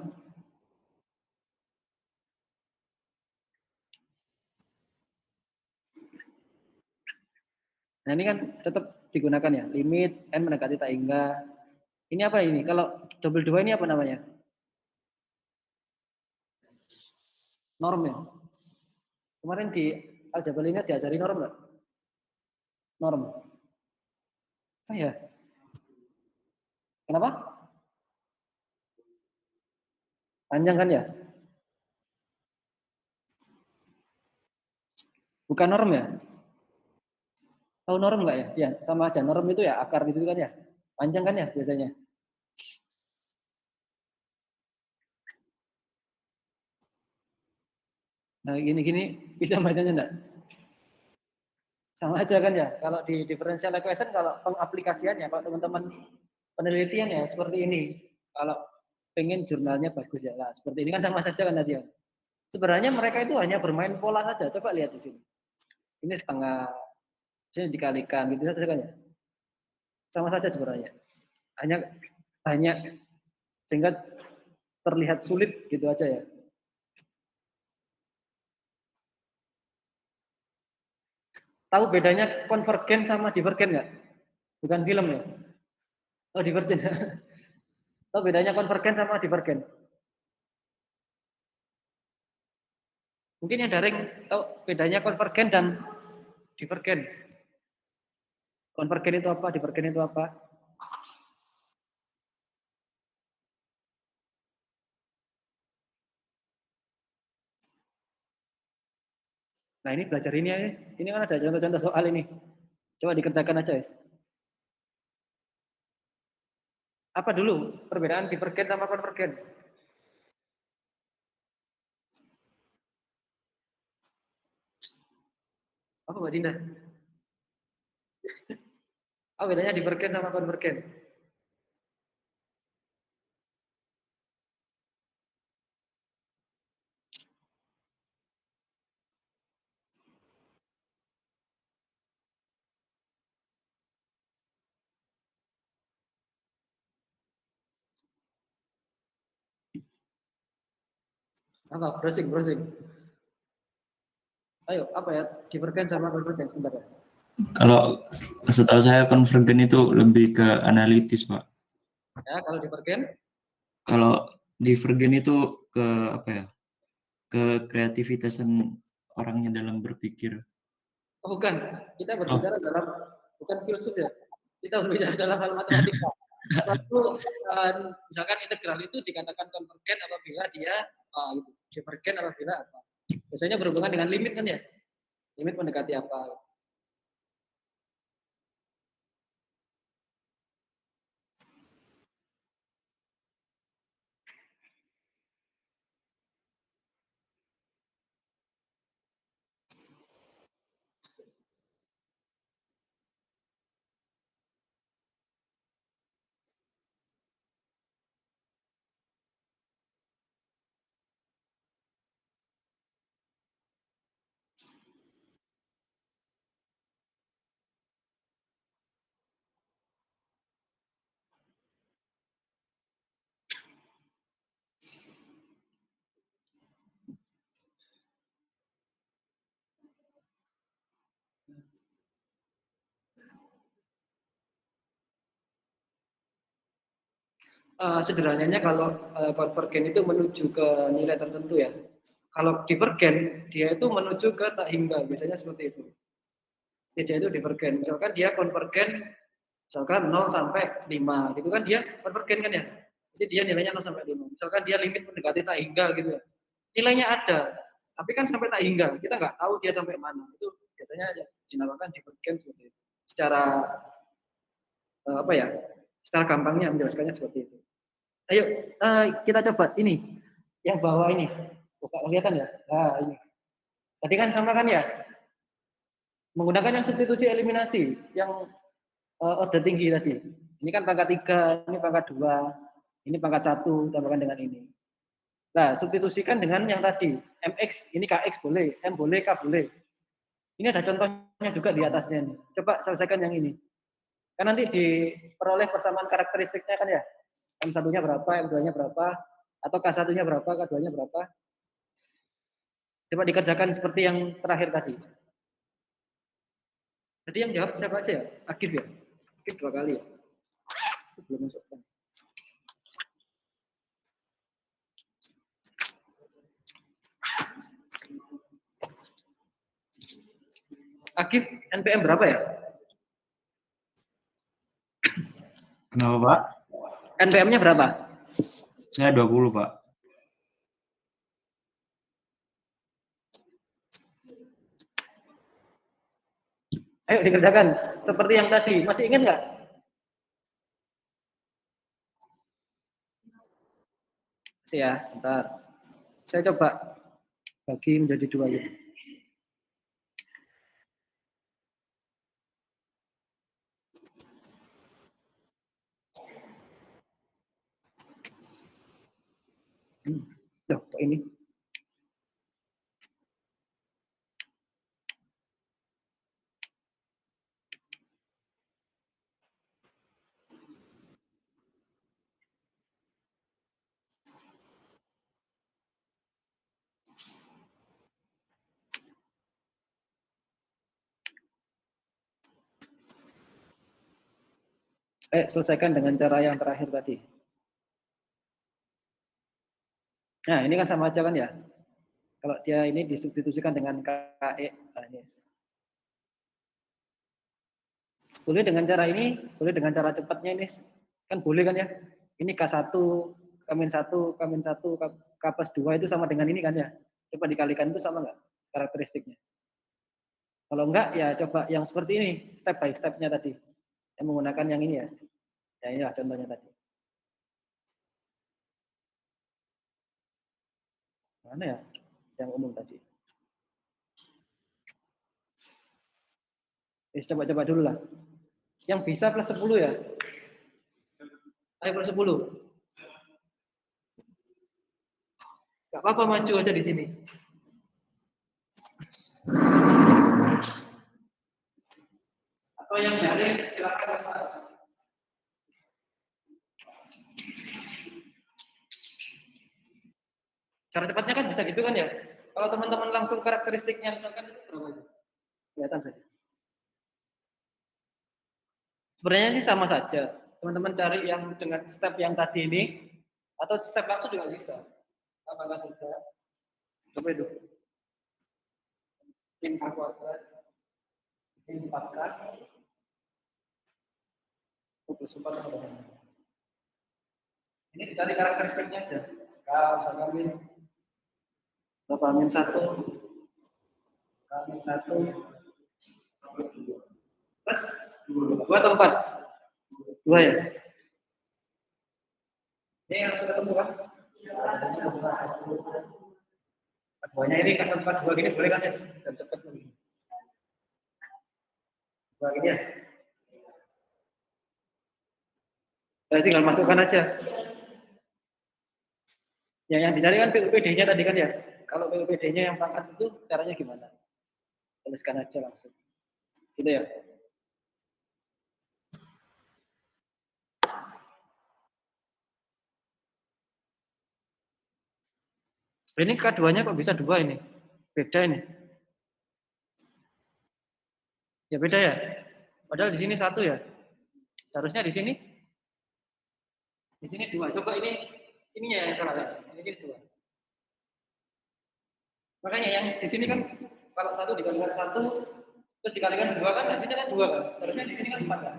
Nah, ini kan tetap digunakan ya. Limit N mendekati tak hingga. Ini apa ini? Kalau double 2 ini apa namanya? Norm ya. Kemarin di aljabar ini diajari norm enggak? Norm. Oh ya. Kenapa? Panjang kan ya? Bukan norm ya? Tahu norm enggak ya? Ya, sama aja. Norm itu ya akar itu kan ya. Panjang kan ya biasanya. Nah, gini-gini bisa bacanya enggak? Sama aja kan ya. Kalau di differential equation, kalau pengaplikasiannya, kalau teman-teman penelitian ya seperti ini. Kalau pengen jurnalnya bagus ya lah. Seperti ini kan sama saja kan tadi ya. Sebenarnya mereka itu hanya bermain pola saja. Coba lihat di sini. Ini setengah, sini dikalikan gitu saja kan ya. Sama saja sebenarnya. Hanya banyak sehingga terlihat sulit gitu aja ya. Tahu bedanya konvergen sama divergen nggak? Bukan film ya? Oh, divergen. Tahu bedanya konvergen sama divergen? Mungkin yang daring tahu bedanya konvergen dan divergen. Konvergen itu apa? Divergen itu apa? Nah, ini belajar ini ya, guys. Ini kan ada contoh-contoh soal ini. Coba dikerjakan aja, guys. Apa dulu perbedaan divergen sama konvergen? Apa Mbak Dinda? Apa bedanya divergen sama konvergen? Apa? Browsing, browsing. Ayo, apa ya? Divergen sama konvergen sebentar ya. Kalau setahu saya konvergen itu lebih ke analitis, Pak. Ya, kalau divergen, Kalau divergen itu ke apa ya? Ke kreativitasan orangnya dalam berpikir. oh, bukan. Kita Oh, berbicara dalam bukan filsuf ya. Kita berbicara dalam hal matematika. Suatu misalkan integral itu dikatakan konvergen apabila dia gitu. Divergen apabila apa? Biasanya berhubungan dengan limit kan ya? Limit mendekati apa? Sederhananya kalau konvergen itu menuju ke nilai tertentu ya. Kalau divergen dia itu menuju ke tak hingga, biasanya seperti itu. Dia itu divergen. Misalkan dia konvergen misalkan 0 sampai 5 gitu kan dia konvergen kan ya. Jadi dia nilainya 0 sampai 5. Misalkan dia limit mendekati tak hingga gitu ya. Nilainya ada, tapi kan sampai tak hingga. Kita nggak tahu dia sampai mana. Itu biasanya ya, dinamakan divergen seperti itu. Secara apa ya? Secara gampangnya menjelaskannya seperti itu. Ayo kita coba ini yang bawah ini. Buka kelihatan ya? Nah, ini. Tadi kan sama kan ya? Menggunakan yang substitusi eliminasi yang order tinggi tadi. Ini kan pangkat 3, ini pangkat 2, ini pangkat 1, tambahkan dengan ini. Nah, substitusikan dengan yang tadi. MX, ini KX boleh, M boleh, K boleh. Ini ada contohnya juga di atasnya nih. Coba selesaikan yang ini. Kan nanti diperoleh persamaan karakteristiknya kan ya. M1-nya berapa, M2-nya berapa, atau K1-nya berapa, K2-nya berapa. Coba dikerjakan seperti yang terakhir tadi. Jadi yang jawab siapa aja ya? Akif ya? Akif 2 kali ya? Belum masukkan. Akif NPM berapa ya? Kenapa, Pak? NPM-nya berapa? Saya 20, Pak. Ayo dikerjakan seperti yang tadi. Masih ingat nggak? Masih ya, sebentar. Saya coba bagi menjadi 2 gitu. Loh, kok ini? Selesaikan dengan cara yang terakhir tadi. Nah, ini kan sama aja kan ya? Kalau dia ini disubstitusikan dengan KE. Nah, ini. Boleh dengan cara ini, boleh dengan cara cepatnya ini. Kan boleh kan ya? Ini K1, K-1, K-1, K plus 2 itu sama dengan ini kan ya? Coba dikalikan itu sama nggak karakteristiknya? Kalau enggak, ya coba yang seperti ini, step by step-nya tadi. Yang menggunakan yang ini ya. Ya ini lah contohnya tadi. Mana ya? Yang umum tadi. Coba-coba dulu lah. Yang bisa plus 10 ya? Ayo plus 10. Gak apa-apa, maju aja di sini. Atau yang daring, silakan. Cara cepatnya kan bisa gitu kan ya? Kalau teman-teman langsung karakteristiknya misalkan itu berapa itu? Kelihatan saja. Sebenarnya sih sama saja. Teman-teman cari yang dengan step yang tadi ini, atau step langsung juga bisa. Apakah tidak? Coba itu. Min K kuadrat, min 4K, plus 4 sama dengan. Ini dicari karakteristiknya aja. K misalkan min berapa? Min 1, K min 1, plus 2 atau 4? 2 ya? Ini yang sudah ketemu kan? Keduanya ini kasar 4, 2 gini boleh kan ya? Dan cepat begini. 2 gini ya? Saya tinggal masukkan aja. Ya, yang dicari kan PUPD-nya tadi kan ya. Kalau PUPD-nya yang pangkat itu caranya gimana? Tuliskan aja langsung. Gitu ya. Ini K2-nya kok bisa 2 ini? Beda ini. Ya beda ya. Padahal di sini 1 ya. Seharusnya di sini 2. Coba ininya yang salah ya. Ini 2. Makanya yang di sini kan kalau 1 dikalikan 1 terus dikalikan 2 kan di sini kan 2 kan. Seharusnya di sini kan 4 kan.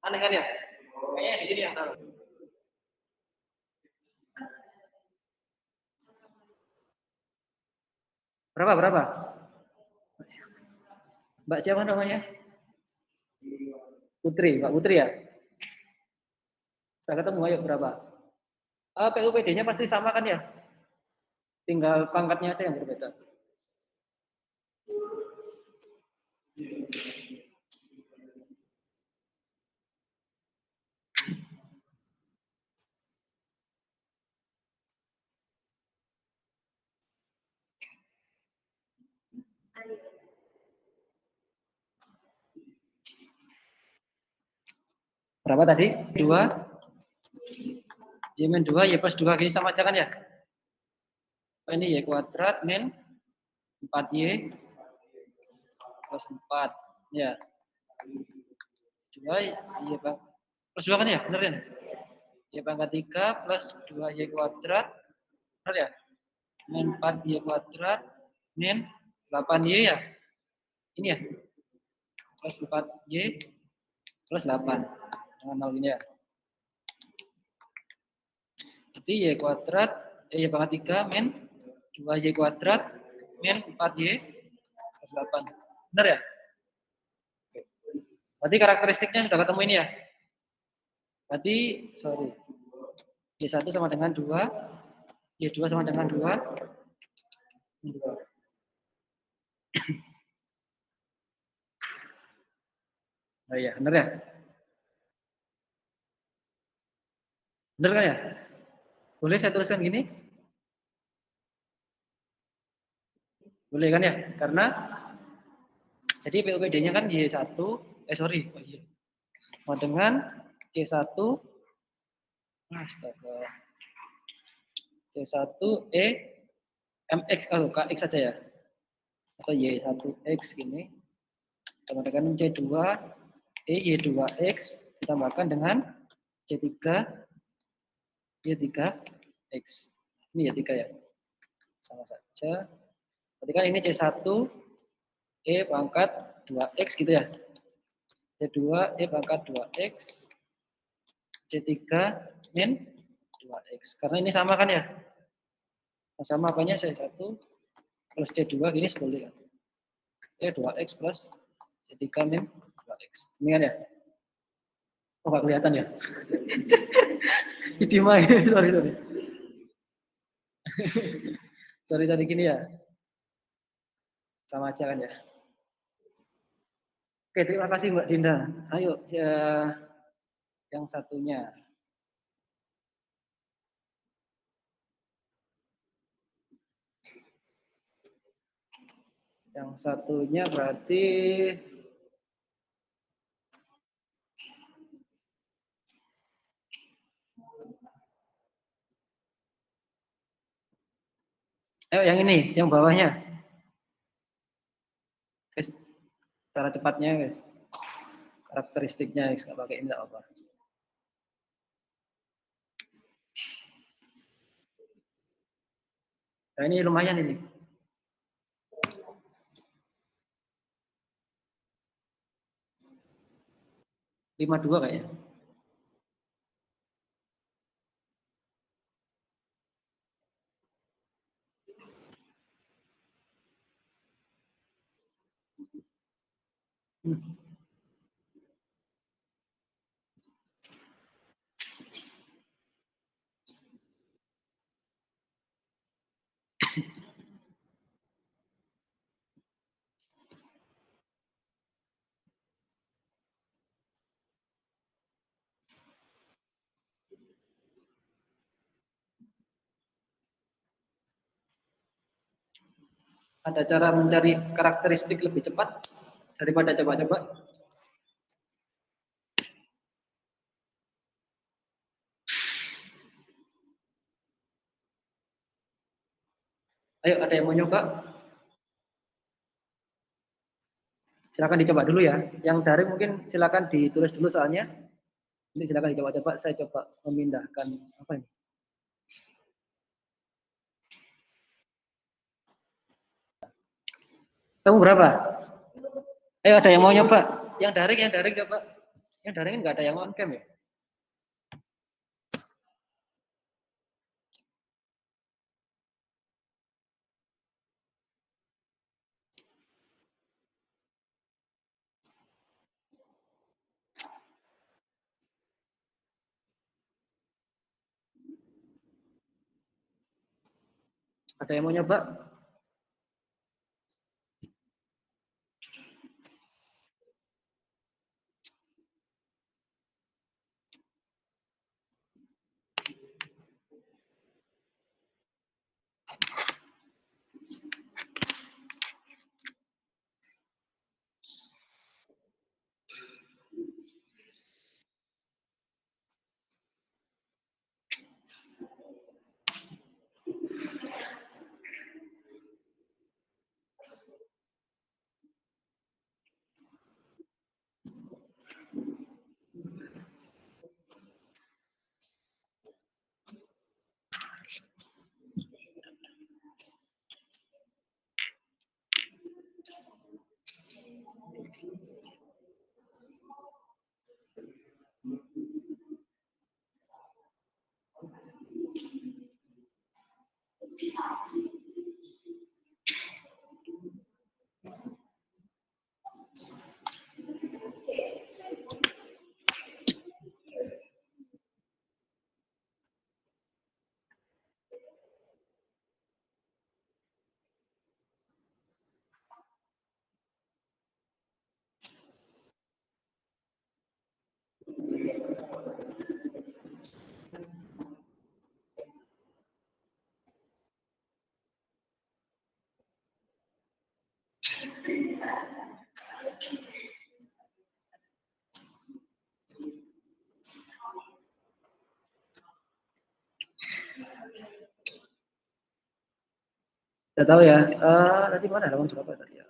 Aneh kan ya? Kayaknya di sini yang salah. Berapa? Mbak siapa namanya? Putri, Mbak Putri ya? Sudah ketemu, ayo berapa? PUPD-nya pasti sama kan ya? Tinggal pangkatnya aja yang berbeda. berapa tadi? 2 y min 2 y plus 2 gini sama aja kan ya? Ini y kuadrat min 4y plus 4 ya. 2 y plus 2 kan ya? Benar kan? Y pangkat 3 plus 2y kuadrat benar ya? Min 4y kuadrat min 8y ya? Ini ya? Plus 4y plus 8 dengan 0 ini ya. Jadi y kuadrat y pangkat 3 min 2y kuadrat min 4y plus 8. Benar ya? Berarti karakteristiknya sudah ketemu ini ya? Berarti, sorry. Y1 sama dengan 2, Y2 sama dengan 2. Oh iya, benar ya? Benar kan ya? Boleh saya tuliskan gini? Boleh kan ya? Karena jadi PUPD-nya kan Y1, sorry, oh iya. Sama dengan C1, astaga, C1E MX, kalau KX saja ya. Atau Y1X gini. Sama dengan C2E Y2X ditambahkan dengan C3 Y3X. Ini Y3 ya. Sama saja. Berarti kan ini C1 E pangkat 2X gitu ya. C2 E pangkat 2X. C3 min 2X. Karena ini sama kan ya. Nah, sama apanya C1 plus C2 gini boleh kan. E 2X plus C3 min 2X. Ini kan ya. Oh nggak kelihatan ya. Ini mah, sorry. Sorry gini ya. Sama aja kan ya. Oke, terima kasih Mbak Dinda. Ayo yang satunya. Yang satunya berarti ayo yang ini, yang bawahnya. Guys, cara cepatnya guys. Karakteristiknya guys, nggak pakai ini nggak apa. Nah, ini lumayan ini. Lima dua kayaknya. Ada cara mencari karakteristik lebih cepat daripada coba-coba? Ayo, ada yang mau nyoba? Silakan dicoba dulu ya. Yang daring mungkin silakan ditulis dulu soalnya. Nanti silakan dicoba-coba. Saya coba memindahkan apa ini? Kamu berapa? Ayo, ada yang mau nyoba? Yang daring coba. Yang daring kan nggak ada yang on cam ya? Ada yang mau nyoba? Tidak tahu ya. Tadi mana halaman berapa tadi ya?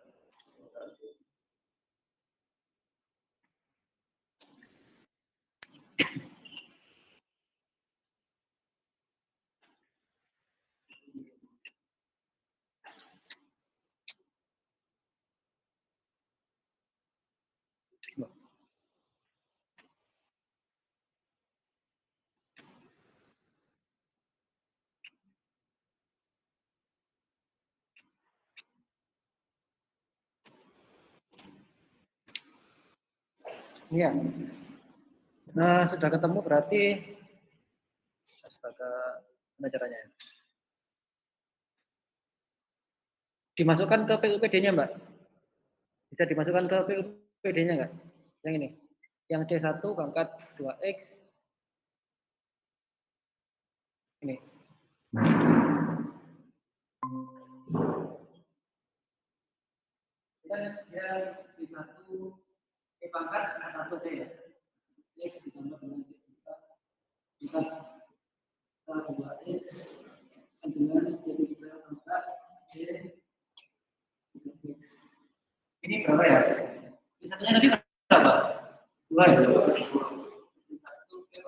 Iya. Nah, sudah ketemu berarti astaga, mana caranya? Dimasukkan ke PUPD-nya, Mbak. Bisa dimasukkan ke PUPD-nya nggak? Yang ini. Yang C1 pangkat 2X. Ini. Dan dia C1 pangkat A1 C ya. X ditambah dengan C2 2X dengan C3 pangkat C3X. Ini berapa ya? Ini satunya tadi berapa? 2 ya? 1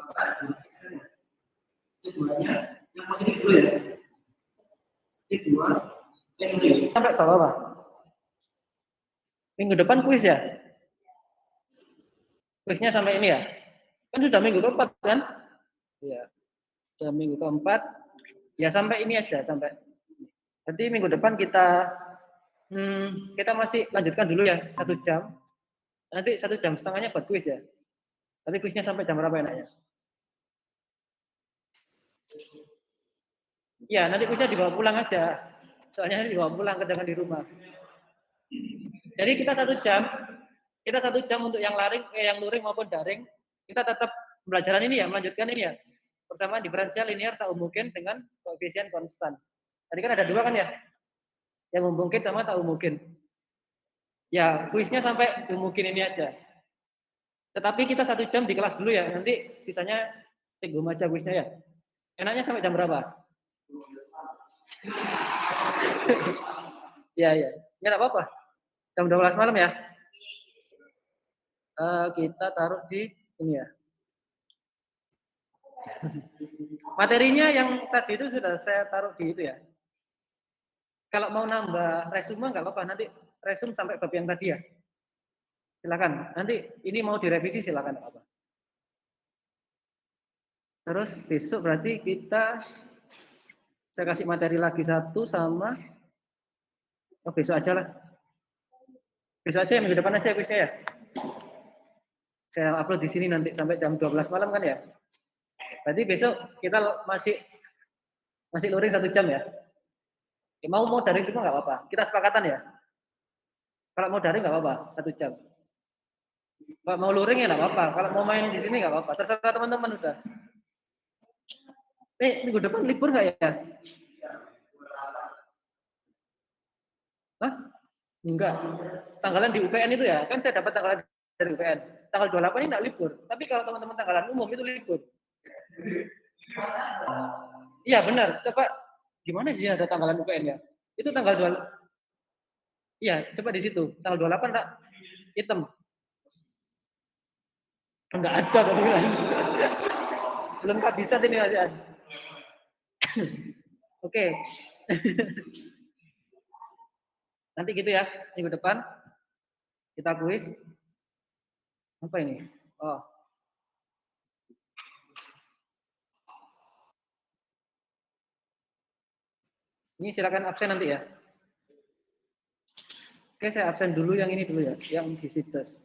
pangkat 2X ya. Keduanya yang positif dulu ya. Kedua, sampai bawah Pak. Minggu depan kuis ya? Kuisnya sampai ini ya? Kan sudah minggu keempat kan? Iya. Sudah minggu keempat. Ya sampai ini aja sampai. Nanti minggu depan kita masih lanjutkan dulu ya 1 jam. Nanti 1 jam setengahnya buat kuis ya. Tapi kuisnya sampai jam berapa enaknya? Iya, nanti kuisnya dibawa pulang aja. Soalnya dibawa pulang, kerjakan di rumah. Jadi kita 1 jam, untuk yang luring maupun daring, kita tetap pembelajaran ini ya, melanjutkan ini ya, bersama diferensial linear tak mungkin dengan koefisien konstan. Tadi kan ada 2 kan ya, yang mungkin sama tak mungkin. Ya, kuisnya sampai mungkin ini aja. Tetapi kita 1 jam di kelas dulu ya, nanti sisanya tunggu aja kuisnya ya. Enaknya sampai jam berapa? Ya, ya. Ya enggak apa-apa. Jam 12 malam ya. Kita taruh di sini ya. Materinya yang tadi itu sudah saya taruh di itu ya. Kalau mau nambah resume nggak apa-apa, nanti resume sampai bab yang tadi ya. Silakan. Nanti ini mau direvisi silakan apa. Terus besok berarti saya kasih materi lagi 1 sama besok aja lah. Besok aja ya, minggu depan aja kuisnya ya. Saya upload di sini nanti sampai jam 12 malam kan ya. Berarti besok kita masih luring 1 jam ya. Mau daring juga nggak apa-apa. Kita sepakatan ya. Kalau mau daring nggak apa-apa, 1 jam. Kalau mau luring ya nggak apa-apa. Kalau mau main di sini nggak apa-apa. Terserah teman-teman udah. Minggu depan libur nggak ya? Hah? Enggak. Tanggalan di UPN itu ya. Kan saya dapat tanggalan dari UPN. Tanggal 28 ini nggak libur. Tapi kalau teman-teman tanggalan umum itu libur. Iya benar. Coba gimana sih ada tanggalan UPN ya? Itu tanggal 2. Iya, coba di situ. Tanggal 28 enggak hitam. Enggak ada kok bilang. Belum kehabisan ini aja. Oke. Nanti gitu ya, minggu depan kita kuis. Apa ini? Oh. Ini silakan absen nanti ya. Oke, saya absen dulu yang ini dulu ya, yang di situs.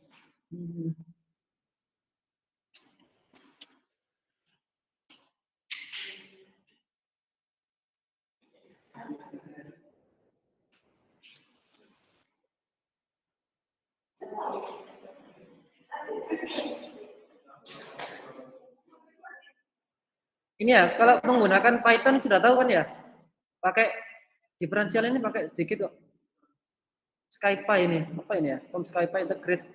Ini ya, kalau menggunakan Python sudah tahu kan ya? Pakai diferensial ini pakai dikit kok. SkyPy ini, apa ini ya? From SkyPy integrate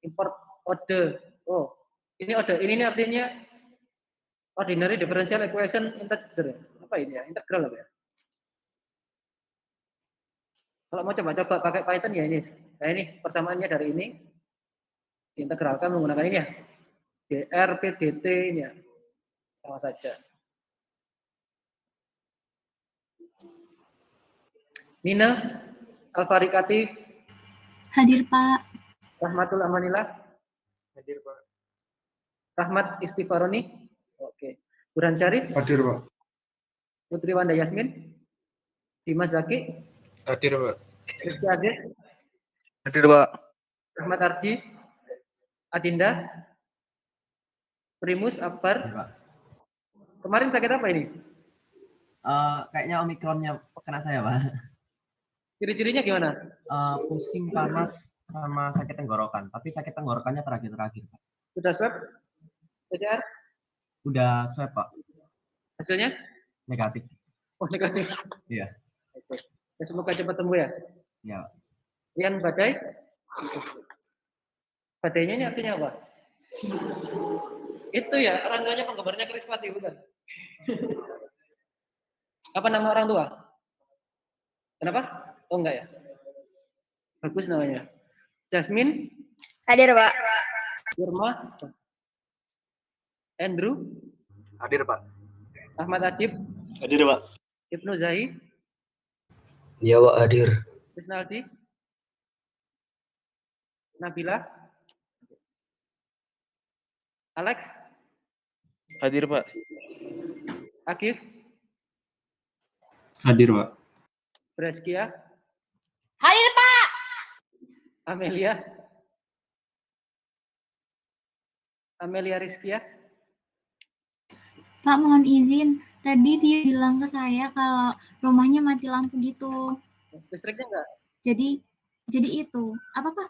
import order. Oh, ini order. Ini artinya ordinary differential equation integer. Apa ini ya? Integral apa ya? Kalau mau coba-coba pakai Python ya ini. Nah ini persamaannya dari ini diintegralkan menggunakan ini ya. dr, pdt ini ya. Sama saja. Nina, Alfarikati, Hadir, Pak. Rahmatul Amanillah, Hadir, Pak. Rahmat Istifaroni, oke. Burhan Syarif, Hadir, Pak. Putri Wanda Yasmin, Dimas Zaki, Hadir, Pak. Rizky Aziz, Hadir, Pak. Rahmat Ardi, Adinda, Primus Akbar. Pak. Kemarin sakit apa ini? Kayaknya omikronnya kena saya, Pak. Ciri-cirinya gimana? Pusing, panas, sama sakit tenggorokan. Tapi sakit tenggorokannya terakhir-terakhir, Pak. Sudah swab? PCR? Udah swab, Pak. Hasilnya? Negatif. Oh, negatif. Iya. Oke. Ya, semoga cepat sembuh ya. Iya. Yang badai? Badainya ini artinya apa? Itu ya, orang tuanya penggemarnya Krismati, bukan? Apa nama orang tua? Kenapa? Oh enggak ya? Bagus namanya. Jasmine? Hadir, Pak. Irma? Andrew? Hadir, Pak. Ahmad Adib? Hadir, Pak. Ibnu Zahi? Iya, Pak, hadir. Krisnaldi? Nabila? Alex? Hadir, Pak. Akif? Hadir, Pak. Breskia? Hadir, Pak. Amelia? Amelia Rizkia? Pak, mohon izin. Tadi dia bilang ke saya kalau rumahnya mati lampu gitu. Listriknya enggak? Jadi itu. Apa, Pak?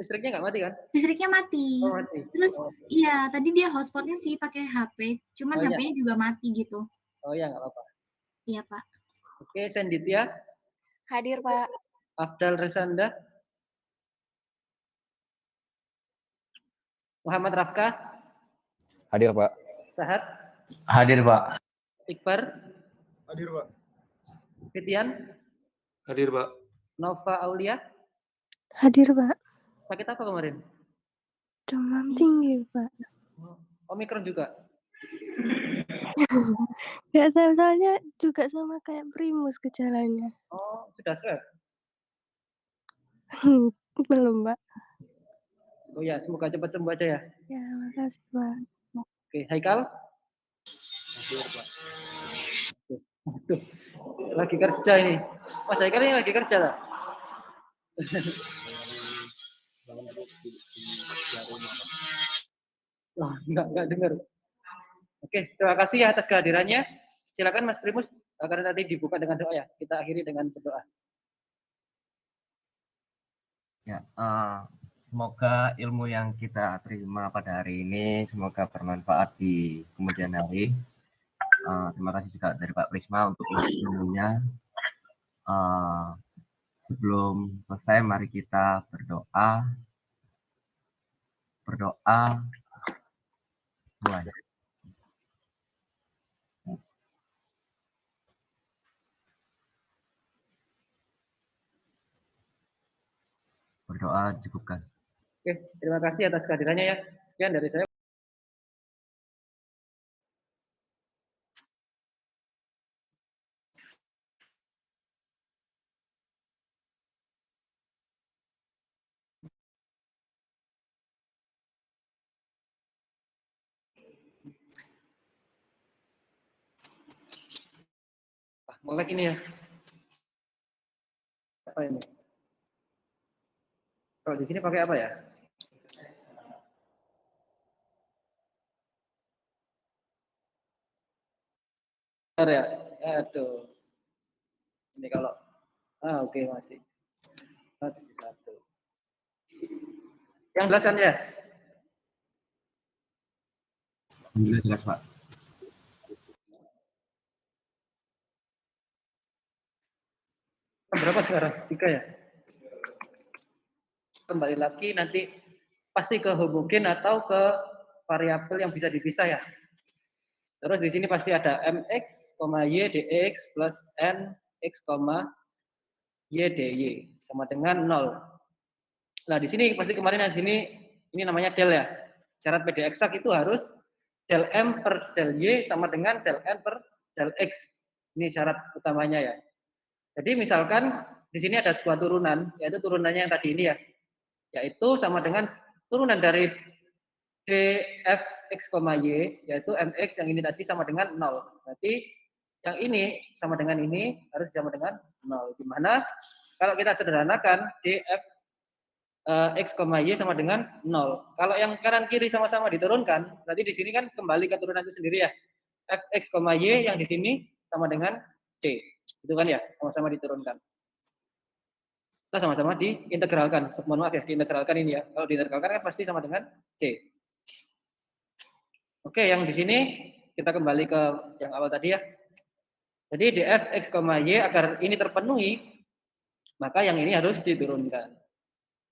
Listriknya enggak mati kan? Listriknya mati. Oh, mati. Terus Oh, iya, tadi dia hotspotnya sih pakai HP, cuman Oh, iya. HP-nya juga mati gitu. oh ya, enggak apa-apa. Iya, Pak. Oke, Senditya? Hadir, Pak. Afdal Resanda? Muhammad Rafka? Hadir, Pak. Sahat? Hadir, Pak. Iqbar? Hadir, Pak. Fitian? Hadir, Pak. Nova Aulia? Hadir, Pak. Sakit apa kemarin? Demam tinggi, Pak. Omikron juga? Nggak tahu, soalnya juga sama kayak Primus gejalanya. Oh, sudah swab? Belum, Pak. Oh ya, semoga cepat sembuh aja ya. Ya, makasih, Pak. Oke, Haikal? Aduh, lagi kerja ini. Mas Haikal ini lagi kerja tak? Wah, enggak dengar. Oke, terima kasih ya atas kehadirannya. Silakan Mas Primus, karena tadi dibuka dengan doa ya. Kita akhiri dengan berdoa. Ya, semoga ilmu yang kita terima pada hari ini semoga bermanfaat di kemudian hari. Terima kasih juga dari Pak Prisma untuk ilmunya. Sebelum selesai, mari kita berdoa. Mulai. Berdoa cukupkan. Oke, terima kasih atas kehadirannya ya. Sekian dari saya. Melek ini ya. Apa ini? Kalau di sini pakai apa ya? Bentar ya. Aduh. Ini kalau oke, masih. Satu. Yang belasan ya? Alhamdulillah jelas, Pak. Berapa sekarang? 3 ya? Kembali lagi nanti pasti ke homogen atau ke variabel yang bisa dipisah ya. Terus di sini pasti ada mx, y dx plus n x, Y dy sama dengan 0. Nah, di sini pasti kemarin di sini ini namanya del ya. Syarat PD eksak itu harus del M per del Y sama dengan del N per del X. Ini syarat utamanya ya. Jadi misalkan di sini ada sebuah turunan, yaitu turunannya yang tadi ini ya. Yaitu sama dengan turunan dari dfx, y, yaitu mx yang ini tadi sama dengan 0. Berarti yang ini sama dengan ini harus sama dengan 0. Dimana kalau kita sederhanakan df x, y sama dengan 0. Kalau yang kanan kiri sama-sama diturunkan, berarti di sini kan kembali ke turunan itu sendiri ya. Fx, y yang di sini sama dengan c. Itu kan ya, sama-sama diturunkan. Kita sama-sama diintegralkan. Mohon maaf ya, diintegralkan ini ya. Kalau diintegralkan kan pasti sama dengan c. Oke, yang di sini kita kembali ke yang awal tadi ya. Jadi df x, y agar ini terpenuhi, maka yang ini harus diturunkan.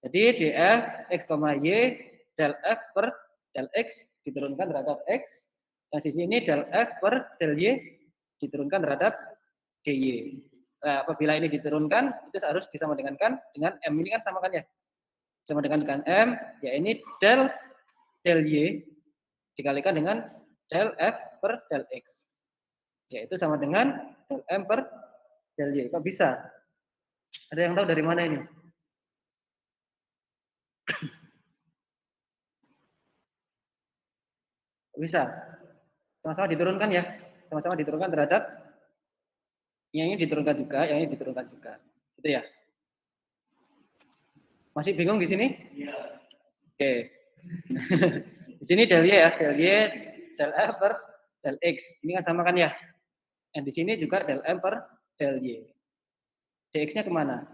Jadi df x, y del f per del x diturunkan terhadap x. Yang di sini del f per del y diturunkan terhadap dy. Nah, apabila ini diturunkan, itu harus disama dengan M ini kan sama kan ya? Sama dengan M, ya ini del y dikalikan dengan del f per del x. Yaitu sama dengan del M per del y. Kok bisa? Ada yang tahu dari mana ini? Bisa. Sama-sama diturunkan ya. Sama-sama diturunkan terhadap yang ini diturunkan juga, yang ini diturunkan juga. Gitu ya. Masih bingung di sini? Iya. Oke. Di sini del y ya, del y del f per del x. Ini kan sama kan ya? Yang di sini juga del m per del y. Dx-nya kemana?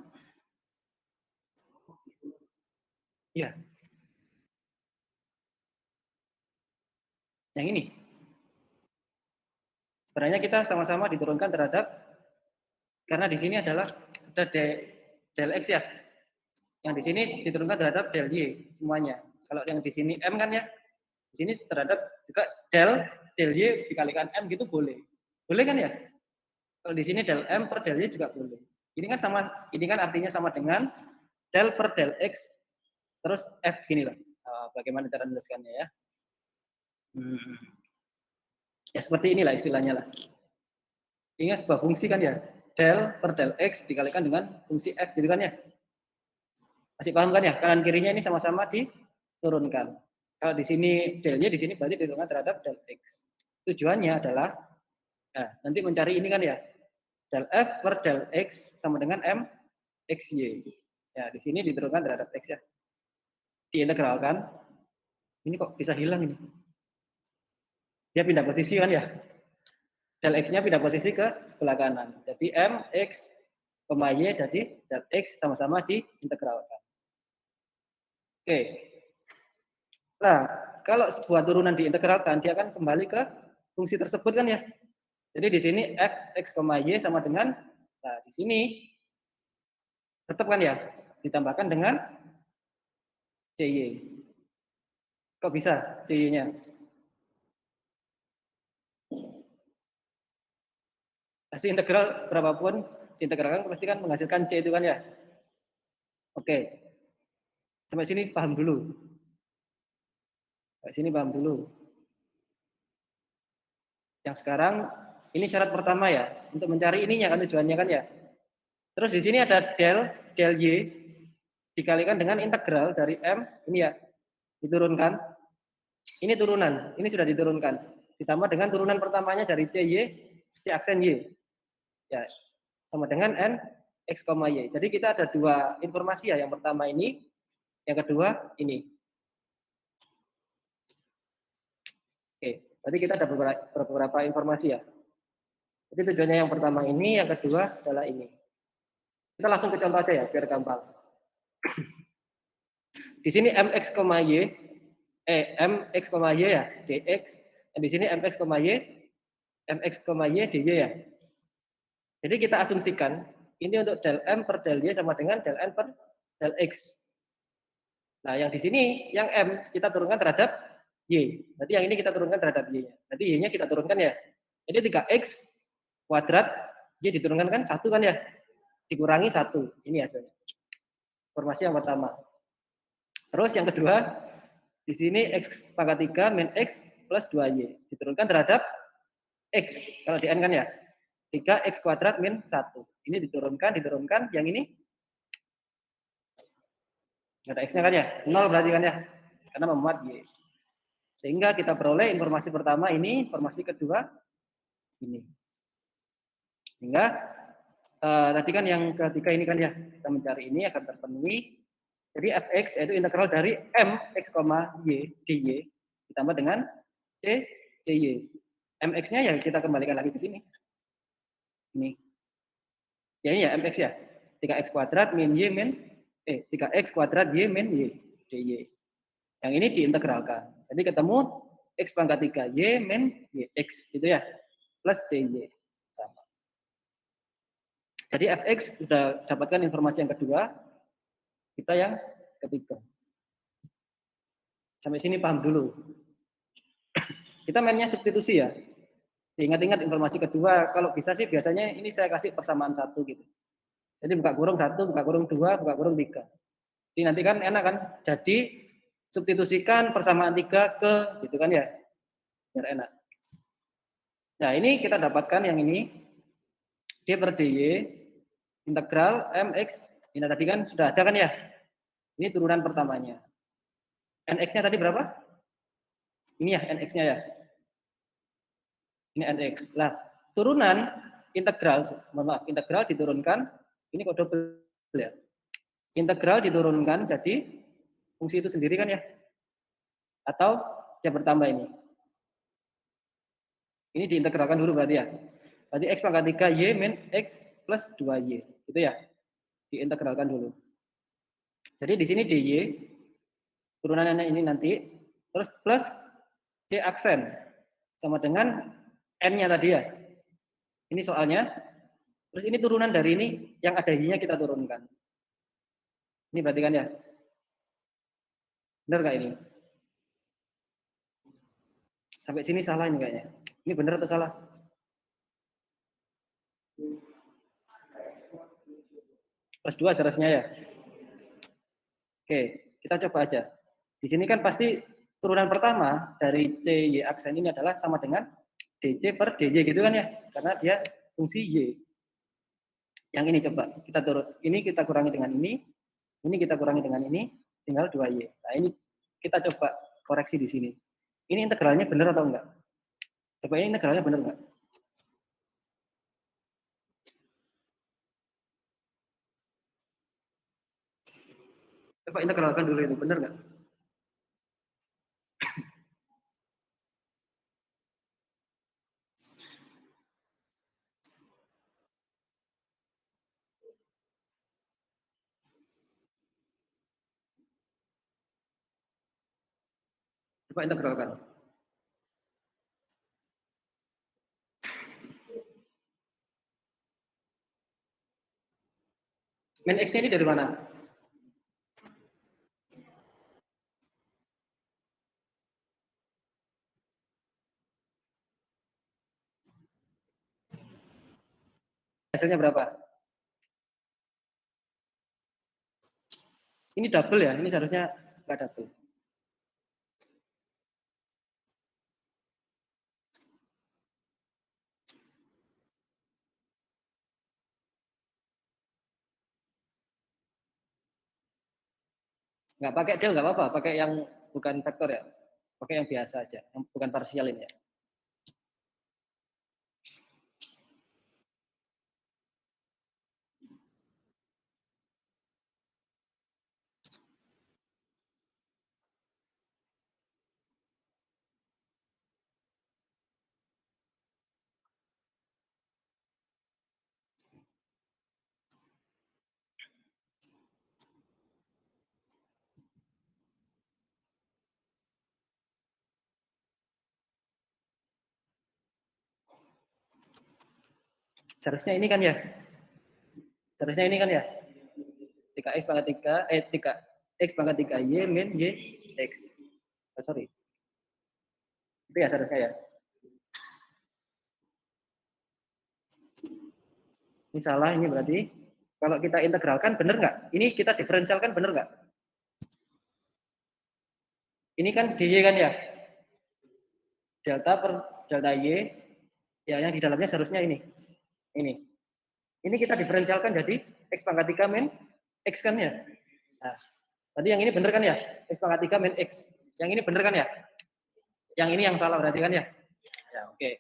Iya. Yang ini. Sebenarnya kita sama-sama diturunkan terhadap, karena di sini adalah sudah del x ya. Yang di sini diturunkan terhadap del y semuanya. Kalau yang di sini m kan ya, di sini terhadap juga del y dikalikan m gitu boleh. Boleh kan ya? Kalau di sini del m per del y juga boleh. Ini kan sama, ini kan artinya sama dengan del per del x terus f gini lah. Bagaimana cara menuliskannya ya? Ya seperti inilah istilahnya lah. Ini sebuah fungsi kan ya, del per del x dikalikan dengan fungsi f gitu kan ya. Masih paham kan ya? Kanan kirinya ini sama-sama diturunkan. Kalau di sini del y, di sini berarti diturunkan terhadap del x. Tujuannya adalah nanti mencari ini kan ya, del f per del x sama dengan m x y. Ya di sini diturunkan terhadap x ya. Diintegralkan. Ini kok bisa hilang ini? Dia pindah posisi kan ya. Del x-nya pindah posisi ke sebelah kanan. Jadi m x, y jadi del x sama-sama diintegralkan. Oke. Nah, kalau sebuah turunan diintegralkan, dia akan kembali ke fungsi tersebut kan ya. Jadi di sini f x, y sama dengan, nah di sini tetap kan ya, ditambahkan dengan cy. Kok bisa cy-nya? Pasti integral berapapun diintegralkan pasti kan menghasilkan c itu kan ya. Oke. Sampai sini paham dulu. Sampai sini paham dulu. Yang sekarang ini syarat pertama ya, untuk mencari ininya kan tujuannya kan ya. Terus di sini ada del y dikalikan dengan integral dari m ini ya, diturunkan. Ini turunan, ini sudah diturunkan. Ditambah dengan turunan pertamanya dari cy, c aksen y. Ya, sama dengan n x, y. Jadi kita ada dua informasi ya, yang pertama ini, yang kedua ini. Oke, tadi kita ada beberapa informasi ya. Jadi tujuannya yang pertama ini, yang kedua adalah ini. Kita langsung ke contoh aja ya, biar gampang. Di sini mx, y, mx, y ya, dx. Dan di sini mx, y, dy ya. Jadi kita asumsikan ini untuk del m per del y sama dengan del n per del x. Nah, yang di sini yang m kita turunkan terhadap y. Berarti yang ini kita turunkan terhadap y-nya. Berarti y-nya kita turunkan ya. Jadi 3x kuadrat y diturunkan kan 1 kan ya. dikurangi 1. Ini hasilnya. Informasi yang pertama. Terus yang kedua, di sini X pangkat 3 min X plus 2Y. Diturunkan terhadap X. Kalau di N kan ya. 3X kuadrat min 1. Ini diturunkan. Yang ini nggak ada X-nya kan ya? 0 berarti kan ya? Karena memuat Y. Sehingga kita peroleh informasi pertama ini, informasi kedua ini. Sehingga tadi kan yang ketiga ini kan ya, kita mencari ini akan terpenuhi. Jadi fx yaitu integral dari m x, y dy ditambah dengan c cy. Mx-nya ya kita kembalikan lagi ke sini. Ini. Ya ini ya mx ya. 3x kuadrat min y min 3x kuadrat y min y dy. Yang ini diintegralkan. Jadi ketemu x pangkat 3y min yx gitu ya. Plus cy. Sama. Jadi fx sudah dapatkan informasi yang kedua. Kita yang ketiga. Sampai sini paham dulu. Kita mainnya substitusi ya. Ingat-ingat informasi kedua, kalau bisa sih biasanya ini saya kasih persamaan 1 gitu. Jadi buka kurung 1, buka kurung 2, buka kurung 3. Jadi nanti kan enak kan? Jadi substitusikan persamaan 3 ke gitu kan ya. Biar enak. Nah, ini kita dapatkan yang ini. D per dy integral mx. Ini tadi kan sudah ada kan ya? Ini turunan pertamanya. Nx-nya tadi berapa? Ini ya nx-nya ya. Ini nx. Lah, turunan integral, maaf, integral diturunkan, ini kok double ya. Integral diturunkan jadi fungsi itu sendiri kan ya? Atau yang bertambah ini. Ini diintegralkan dulu berarti ya. Berarti x pangkat 3y min x plus 2y. Itu ya. Diintegralkan dulu. Jadi di sini dy turunannya ini nanti terus plus c aksen sama dengan n-nya tadi ya. Ini soalnya. Terus ini turunan dari ini yang ada y-nya kita turunkan. Ini berarti kan ya. Benar nggak ini? Sampai sini salah ini kayaknya. Ini benar atau salah? Plus 2 seharusnya ya. Oke, kita coba aja. Di sini kan pasti turunan pertama dari CY aksen ini adalah sama dengan DC per DY gitu kan ya. Karena dia fungsi Y. Yang ini coba kita turun. Ini kita kurangi dengan ini kita kurangi dengan ini, tinggal 2Y. Nah ini kita coba koreksi di sini. Ini integralnya benar atau enggak? Coba ini integralnya benar enggak? Coba integralkan dulu itu, benar enggak? Coba integralkan. Min X ini dari mana? Hasilnya berapa? Ini double ya, ini seharusnya enggak double. Nggak pakai del nggak apa-apa, pakai yang bukan vektor ya, pakai yang biasa aja, yang bukan parsial ini ya. Seharusnya ini kan ya. Seharusnya ini kan ya. 3x pangkat 3, 3x pangkat 3y min y x. Oh, sorry. Itu ya seharusnya ya. Ini salah ini berarti Kalau kita integralkan, benar nggak? Ini kita diferensialkan, benar nggak? Ini kan dy kan ya? Delta per delta y, ya yang di dalamnya seharusnya ini. Ini kita diferensialkan jadi x pangkat 3 min x kan ya? Nah, tadi yang ini benar kan ya? X pangkat 3 min x. Yang ini benar kan ya? Yang ini yang salah berarti kan ya? Ya, oke.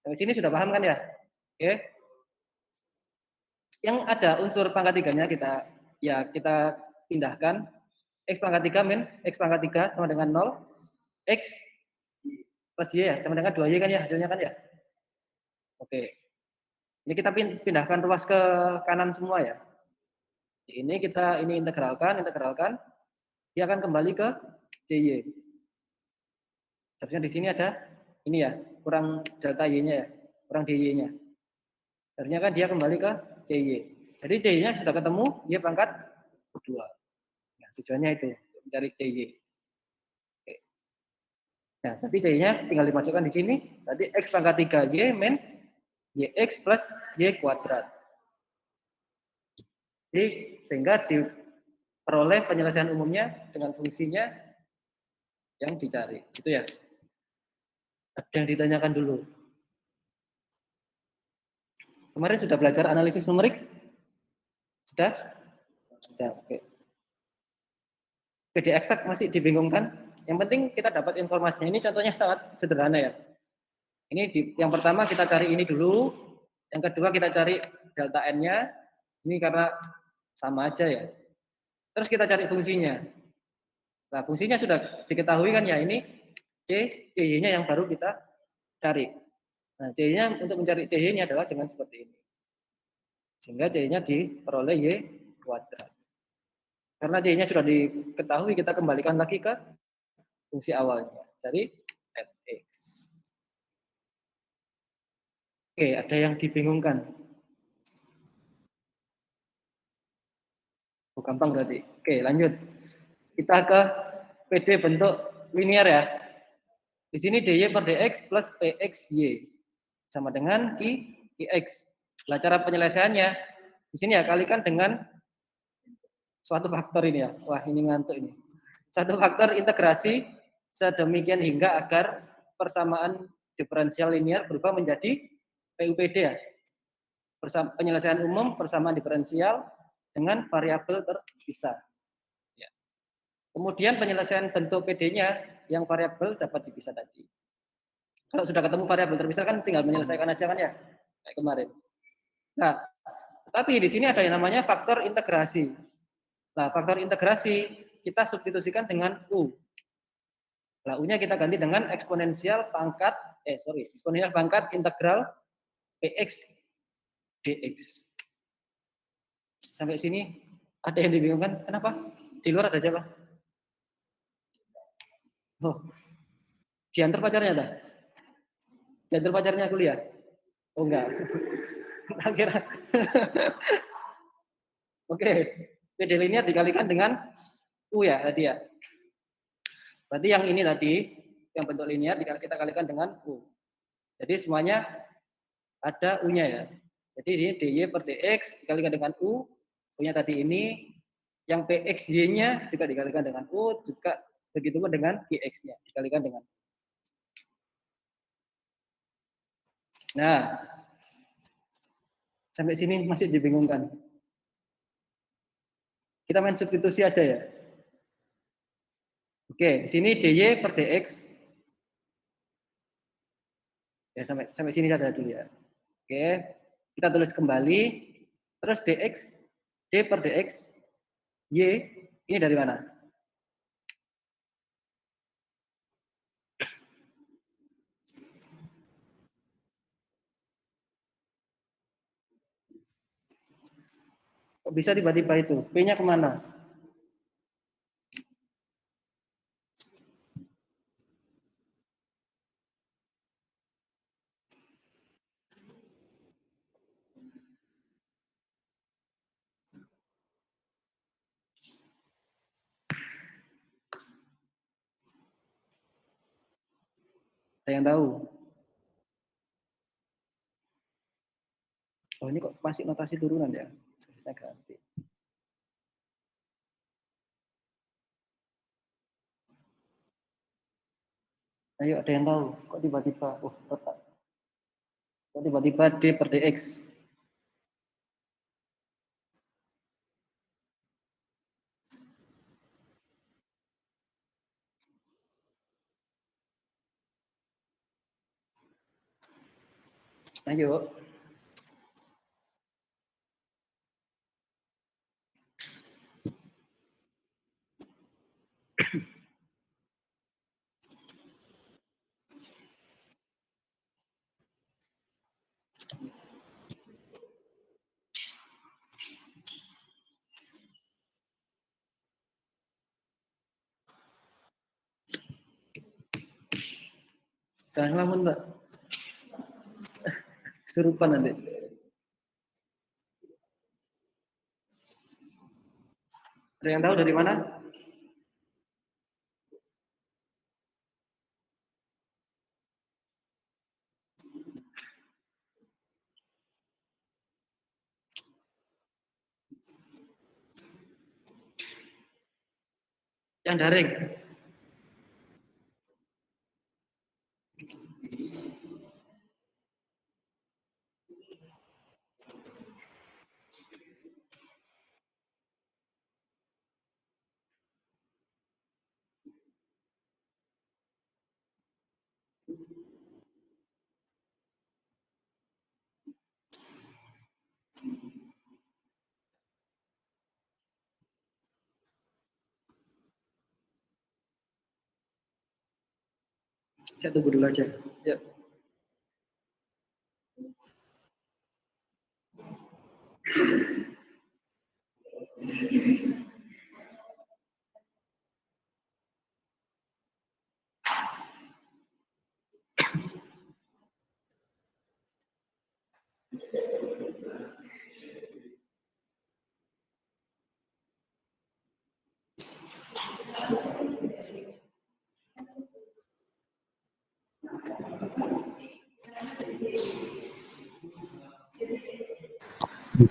Dari sini sudah paham kan ya? Oke. Yang ada unsur pangkat 3-nya kita pindahkan. X pangkat 3 min x pangkat 3 sama dengan 0. X plus y ya, sama dengan 2y kan ya hasilnya kan ya? Oke. Ini kita pindahkan ruas ke kanan semua ya. Ini kita integralkan, dia akan kembali ke cy. Seharusnya di sini ada ini ya, kurang delta y-nya ya, kurang dy-nya. Seharusnya kan dia kembali ke cy. Jadi cy-nya sudah ketemu, y pangkat 2. Nah, tujuannya itu mencari cy. Oke. Nah, tapi cy-nya tinggal dimasukkan di sini. Tadi x pangkat 3y min yx plus y kuadrat. Jadi sehingga diperoleh penyelesaian umumnya dengan fungsinya yang dicari. Itu ya. Ada yang ditanyakan dulu. Kemarin sudah belajar analisis numerik? Sudah? Sudah, oke. PD eksak masih dibingungkan? Yang penting kita dapat informasinya. Ini contohnya sangat sederhana ya. Ini yang pertama kita cari ini dulu. Yang kedua kita cari delta N-nya. Ini karena sama aja ya. Terus kita cari fungsinya. Nah, fungsinya sudah diketahui kan ya, ini CY-nya yang baru kita cari. Nah, CY-nya untuk mencari CY-nya adalah dengan seperti ini. Sehingga CY-nya diperoleh Y kuadrat. Karena CY-nya sudah diketahui, kita kembalikan lagi ke fungsi awalnya. Dari fx. Oke, ada yang dibingungkan. Oh, gampang berarti. Oke, lanjut. Kita ke PD bentuk linear ya. Di sini dy per dx plus pxy sama dengan qx. Nah, cara penyelesaiannya di sini ya kalikan dengan suatu faktor ini ya. Wah, ini ngantuk ini. Satu faktor integrasi sedemikian hingga agar persamaan diferensial linear berubah menjadi PUPD ya. Penyelesaian umum persamaan diferensial dengan variabel terpisah. Ya. Kemudian penyelesaian bentuk PD-nya yang variabel dapat dipisah tadi. Kalau sudah ketemu variabel terpisah kan tinggal menyelesaikan aja kan ya, kayak kemarin. Nah, tapi di sini ada yang namanya faktor integrasi. Nah, faktor integrasi kita substitusikan dengan U. Nah, U-nya kita ganti dengan eksponensial pangkat integral px dx. Sampai sini ada yang dibingungkan? Kenapa? Di luar ada siapa? Oh, diantar pacarnya dah? Diantar pacarnya kuliah? Oh enggak. Kira. Oke, PD linear dikalikan dengan U ya tadi ya. Berarti yang ini tadi, yang bentuk linear kita kalikan dengan U. Jadi semuanya ada U-nya ya. Jadi ini dy per dx dikalikan dengan U. U-nya tadi ini. Yang pxy-nya juga dikalikan dengan U. Juga begitu pun dengan qx-nya dikalikan dengan U. Nah, sampai sini masih dibingungkan. Kita main substitusi aja ya. Oke, di sini dy per dx. Ya, sampai sini saja dulu ya. Oke, kita tulis kembali. Terus dx, d per dx, y, ini dari mana? Kok bisa tiba-tiba itu? P-nya kemana? Ada yang tahu? Oh, ini kok masih notasi turunan ya. Saya bisa ganti. Ayo, ada yang tahu? Kok tiba-tiba, retak. Kok tiba-tiba D per dx? Ayo. Jangan ngelamun, Mbak. Kesurupan nanti. Ada yang tahu dari mana? Yang daring. Saya tunggu dulu aja. Ya.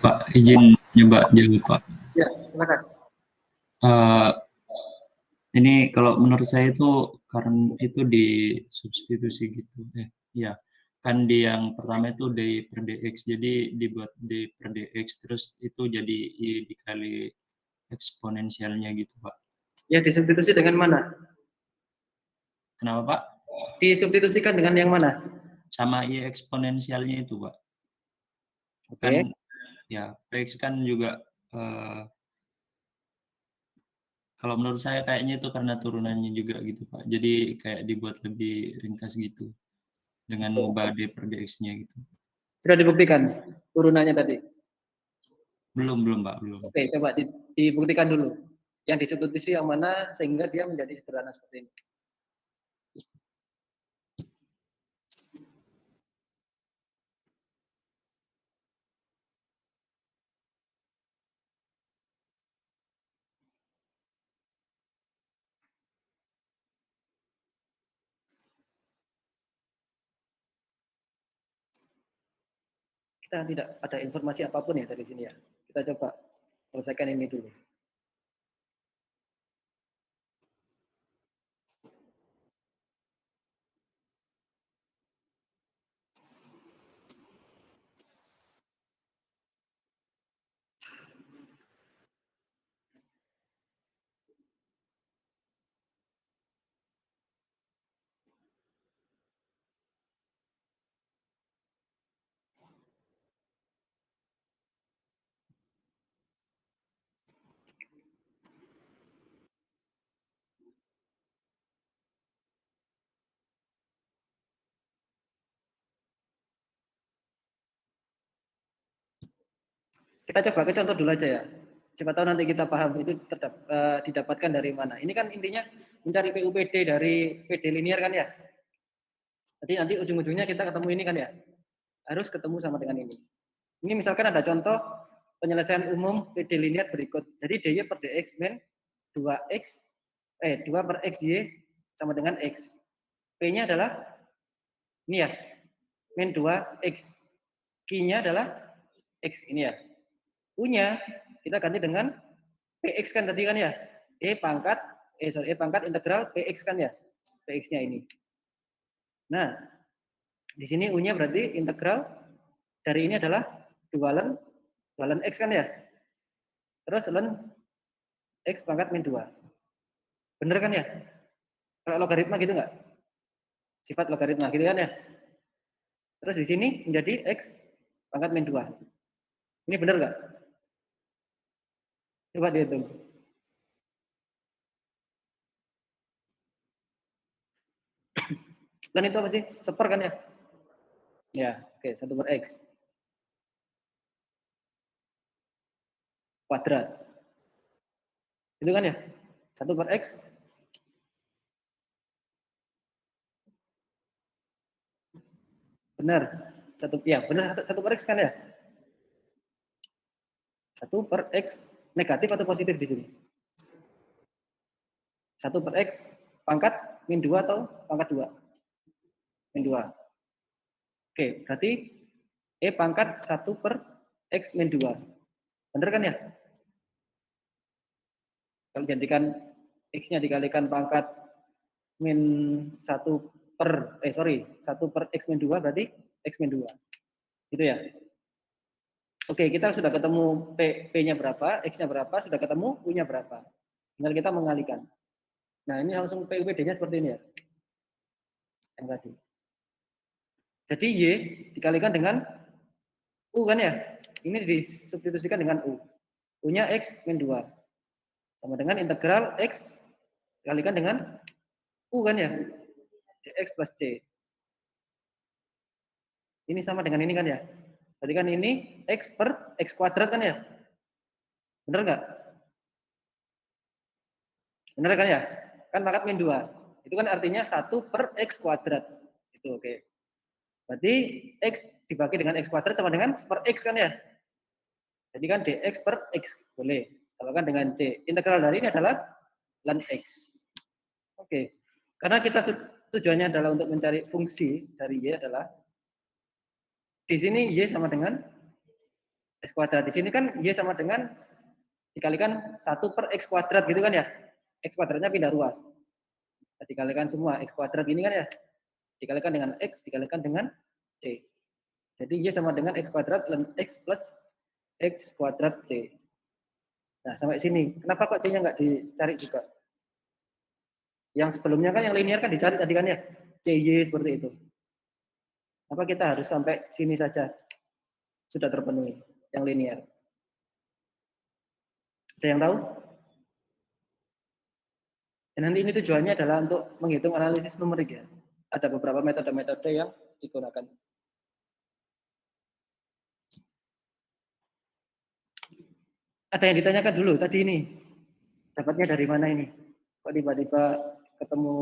Pak, izin nyoba jawab, Pak. Ya, silakan. Ini kalau menurut saya itu karena itu disubstitusi gitu. Ya, kan di yang pertama itu D per dx, jadi dibuat D per dx, terus itu jadi I dikali eksponensialnya gitu, Pak. Ya, disubstitusi dengan mana? Kenapa, Pak? Disubstitusikan dengan yang mana? Sama I eksponensialnya itu, Pak. Oke. Kan ya, Px kan juga kalau menurut saya kayaknya itu karena turunannya juga gitu, Pak. Jadi kayak dibuat lebih ringkas gitu dengan mengubah D per dx-nya gitu. Sudah dibuktikan turunannya tadi? Belum, Pak, belum. Oke, coba dibuktikan dulu. Yang disubstitusi yang mana sehingga dia menjadi sederhana seperti ini. Kita tidak ada informasi apapun ya dari sini ya. Kita coba selesaikan ini dulu. Kita coba ke contoh dulu aja ya. Siapa tahu nanti kita paham itu didapatkan dari mana. Ini kan intinya mencari PUPD dari PD linear kan ya. Jadi nanti ujung-ujungnya kita ketemu ini kan ya. Harus ketemu sama dengan ini. Ini misalkan ada contoh penyelesaian umum PD linear berikut. Jadi dy per dx min 2 per xy sama dengan x. P-nya adalah ini ya, min 2x. Q-nya adalah X ini ya. U-nya kita ganti dengan PX kan tadi kan ya. E pangkat integral PX kan ya. PX-nya ini. Nah, di sini U-nya berarti integral dari ini adalah 2 ln X kan ya. Terus ln X pangkat min 2. Bener kan ya? Kalau logaritma gitu nggak? Sifat logaritma gitu kan ya. Terus di sini menjadi X pangkat min 2. Ini bener nggak? Coba dihitung. Dan itu apa sih? Seper kan ya? Ya, oke, 1 per X. Kuadrat. Itu kan ya? 1 per X. Benar. Benar 1 per X kan ya? 1 per X negatif atau positif di sini? 1 per X pangkat min 2 atau pangkat 2? Min 2. Oke, berarti E pangkat 1 per X min 2. Benar kan ya? Kalau gantikan X-nya dikalikan pangkat min 1 per X min 2 berarti X min 2. Gitu ya. Oke, kita sudah ketemu P-nya berapa, X-nya berapa, sudah ketemu U-nya berapa. Tinggal kita mengalikan. Nah, ini langsung PUPD-nya seperti ini ya. Yang tadi. Jadi Y dikalikan dengan U kan ya. Ini disubstitusikan dengan U. U-nya X min 2. Sama dengan integral X dikalikan dengan U kan ya. Dx plus C. Ini sama dengan ini kan ya. Berarti kan ini X per X kuadrat kan ya. Benar nggak? Benar kan ya? Kan pangkat min 2. Itu kan artinya 1 per X kuadrat. Itu oke. Berarti X dibagi dengan X kuadrat sama dengan per X kan ya? Jadi kan dx per X. Boleh. Kalau kan dengan C. Integral dari ini adalah ln X. Oke. Karena kita tujuannya adalah untuk mencari fungsi dari Y adalah di sini Y sama dengan X kuadrat. Di sini kan Y sama dengan dikalikan 1 per X kuadrat gitu kan ya. X kuadratnya pindah ruas. Dikalikan semua X kuadrat ini kan ya. Dikalikan dengan X, dikalikan dengan C. Jadi Y sama dengan X kuadrat ln X plus X kuadrat C. Nah, sampai sini. Kenapa kok C-nya nggak dicari juga? Yang sebelumnya kan yang linear kan dicari tadi kan ya. CY seperti itu. Apa kita harus sampai sini saja? Sudah terpenuhi yang linear. Ada yang tahu? Dan nanti ini tujuannya adalah untuk menghitung analisis numerik ya. Ada beberapa metode-metode yang digunakan. Ada yang ditanyakan dulu tadi ini. Dapatnya dari mana ini? Kok tiba-tiba ketemu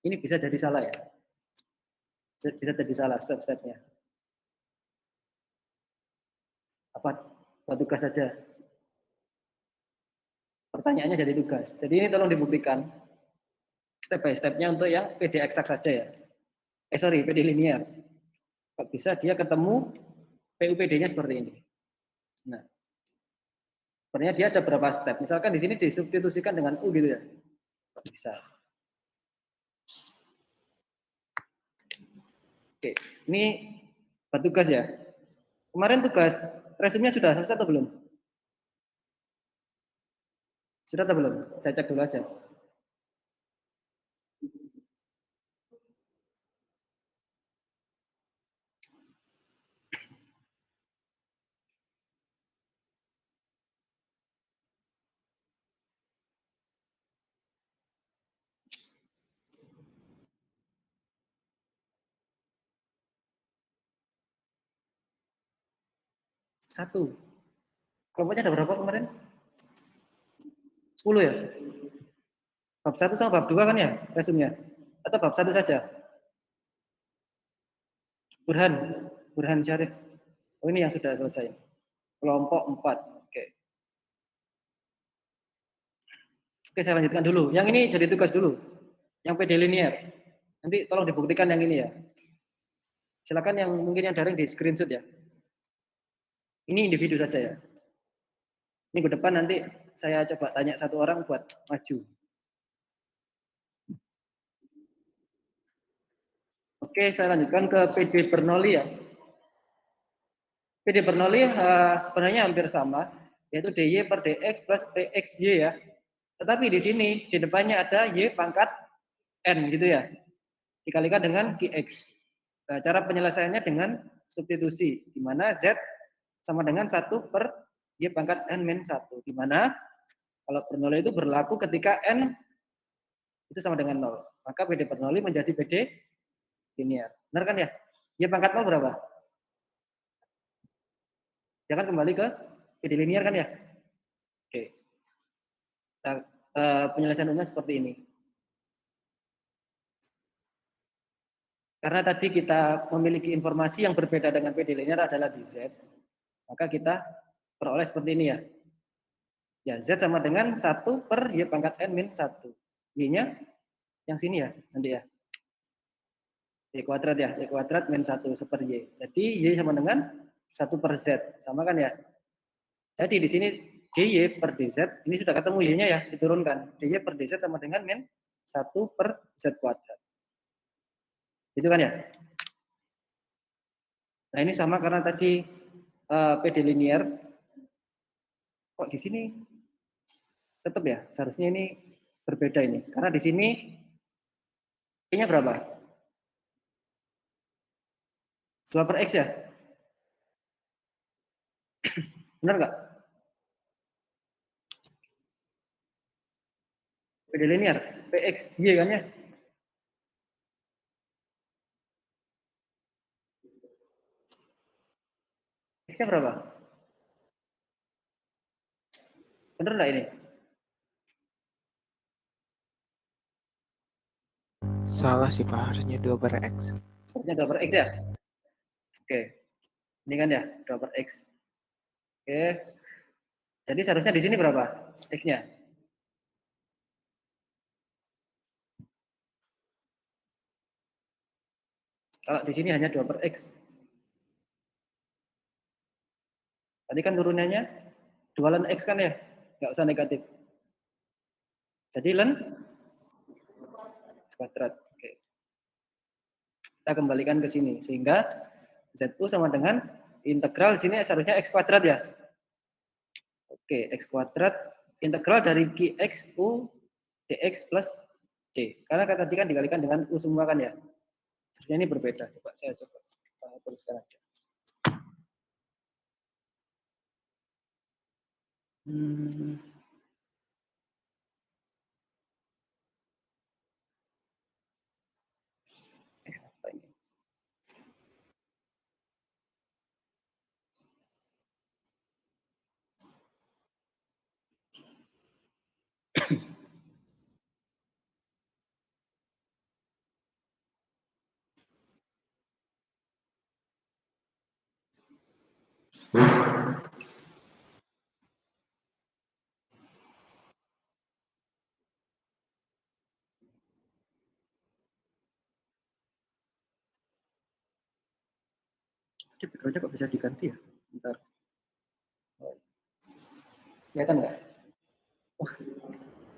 ini bisa jadi salah ya? Bisa jadi salah step-stepnya. Apa? Buat tugas saja. Pertanyaannya jadi tugas. Jadi ini tolong dibuktikan step by stepnya untuk yang PD eksak saja ya. PD linear. Kok bisa dia ketemu PUPD-nya seperti ini. Nah, sebenarnya dia ada berapa step. Misalkan di sini disubstitusikan dengan U gitu ya. Kok bisa. Oke, ini buat tugas ya. Kemarin tugas resumenya sudah selesai atau belum? Sudah atau belum? Saya cek dulu aja. Satu. Kelompoknya ada berapa kemarin? 10 ya? Bab 1 sama bab 2 kan ya resumnya? Atau bab 1 saja? Burhan Syarif. Oh ini yang sudah selesai. Kelompok 4. Oke, saya lanjutkan dulu. Yang ini jadi tugas dulu. Yang PD linear. Nanti tolong dibuktikan yang ini ya. Silakan yang mungkin yang daring di screenshot ya. Ini individu saja ya. Minggu depan nanti saya coba tanya satu orang buat maju. Oke, saya lanjutkan ke PD Bernoulli ya. PD Bernoulli sebenarnya hampir sama, yaitu dy per dx plus pxy ya. Tetapi di sini di depannya ada y pangkat n gitu ya, dikalikan dengan qx. Nah, cara penyelesaiannya dengan substitusi, di mana z sama dengan 1 per y pangkat n min 1, di mana kalau Bernoulli itu berlaku ketika n itu sama dengan 0. Maka PD Bernoulli menjadi PD linear. Benar kan ya? Y pangkat 0 berapa? Jangan kembali ke PD linear kan ya? Oke. Nah, penyelesaian umumnya seperti ini. Karena tadi kita memiliki informasi yang berbeda dengan PD linear adalah di Z, maka kita peroleh seperti ini ya. Ya, Z sama dengan 1 per Y pangkat N min 1. Y-nya yang sini ya, nanti ya. Y kuadrat ya, Y kuadrat min 1 per Y. Jadi Y sama dengan 1 per Z, sama kan ya. Jadi di sini dy per dz, ini sudah ketemu Y-nya ya, diturunkan. Dy per dz sama dengan min 1 per Z kuadrat. Itu kan ya. Nah ini sama karena tadi PD linear. Kok di sini tetap ya, seharusnya ini berbeda ini. Karena di sini P-nya berapa? 2 per X ya? Benar nggak? PD linear, PX, Y kan ya? X-nya berapa? Benar nggak ini? Salah sih Pak, harusnya 2 per X. Harusnya 2 per X ya? Oke. Ini kan ya, 2 per X. Oke. Jadi seharusnya di sini berapa X-nya? Kalau di sini hanya 2 per X. Tadi kan turunannya 2 ln X kan ya? Nggak usah negatif. Jadi ln X kuadrat. Oke. Kita kembalikan ke sini. Sehingga ZU sama dengan integral di sini seharusnya X kuadrat ya? Oke, X kuadrat integral dari QXU dx plus C. Karena tadi kan dikalikan dengan U semua kan ya? Seharusnya ini berbeda. Coba saya coba tuliskan aja. Apa ini? Ini background-nya kok bisa diganti ya? Bentar. Kelihatan nggak? Wah,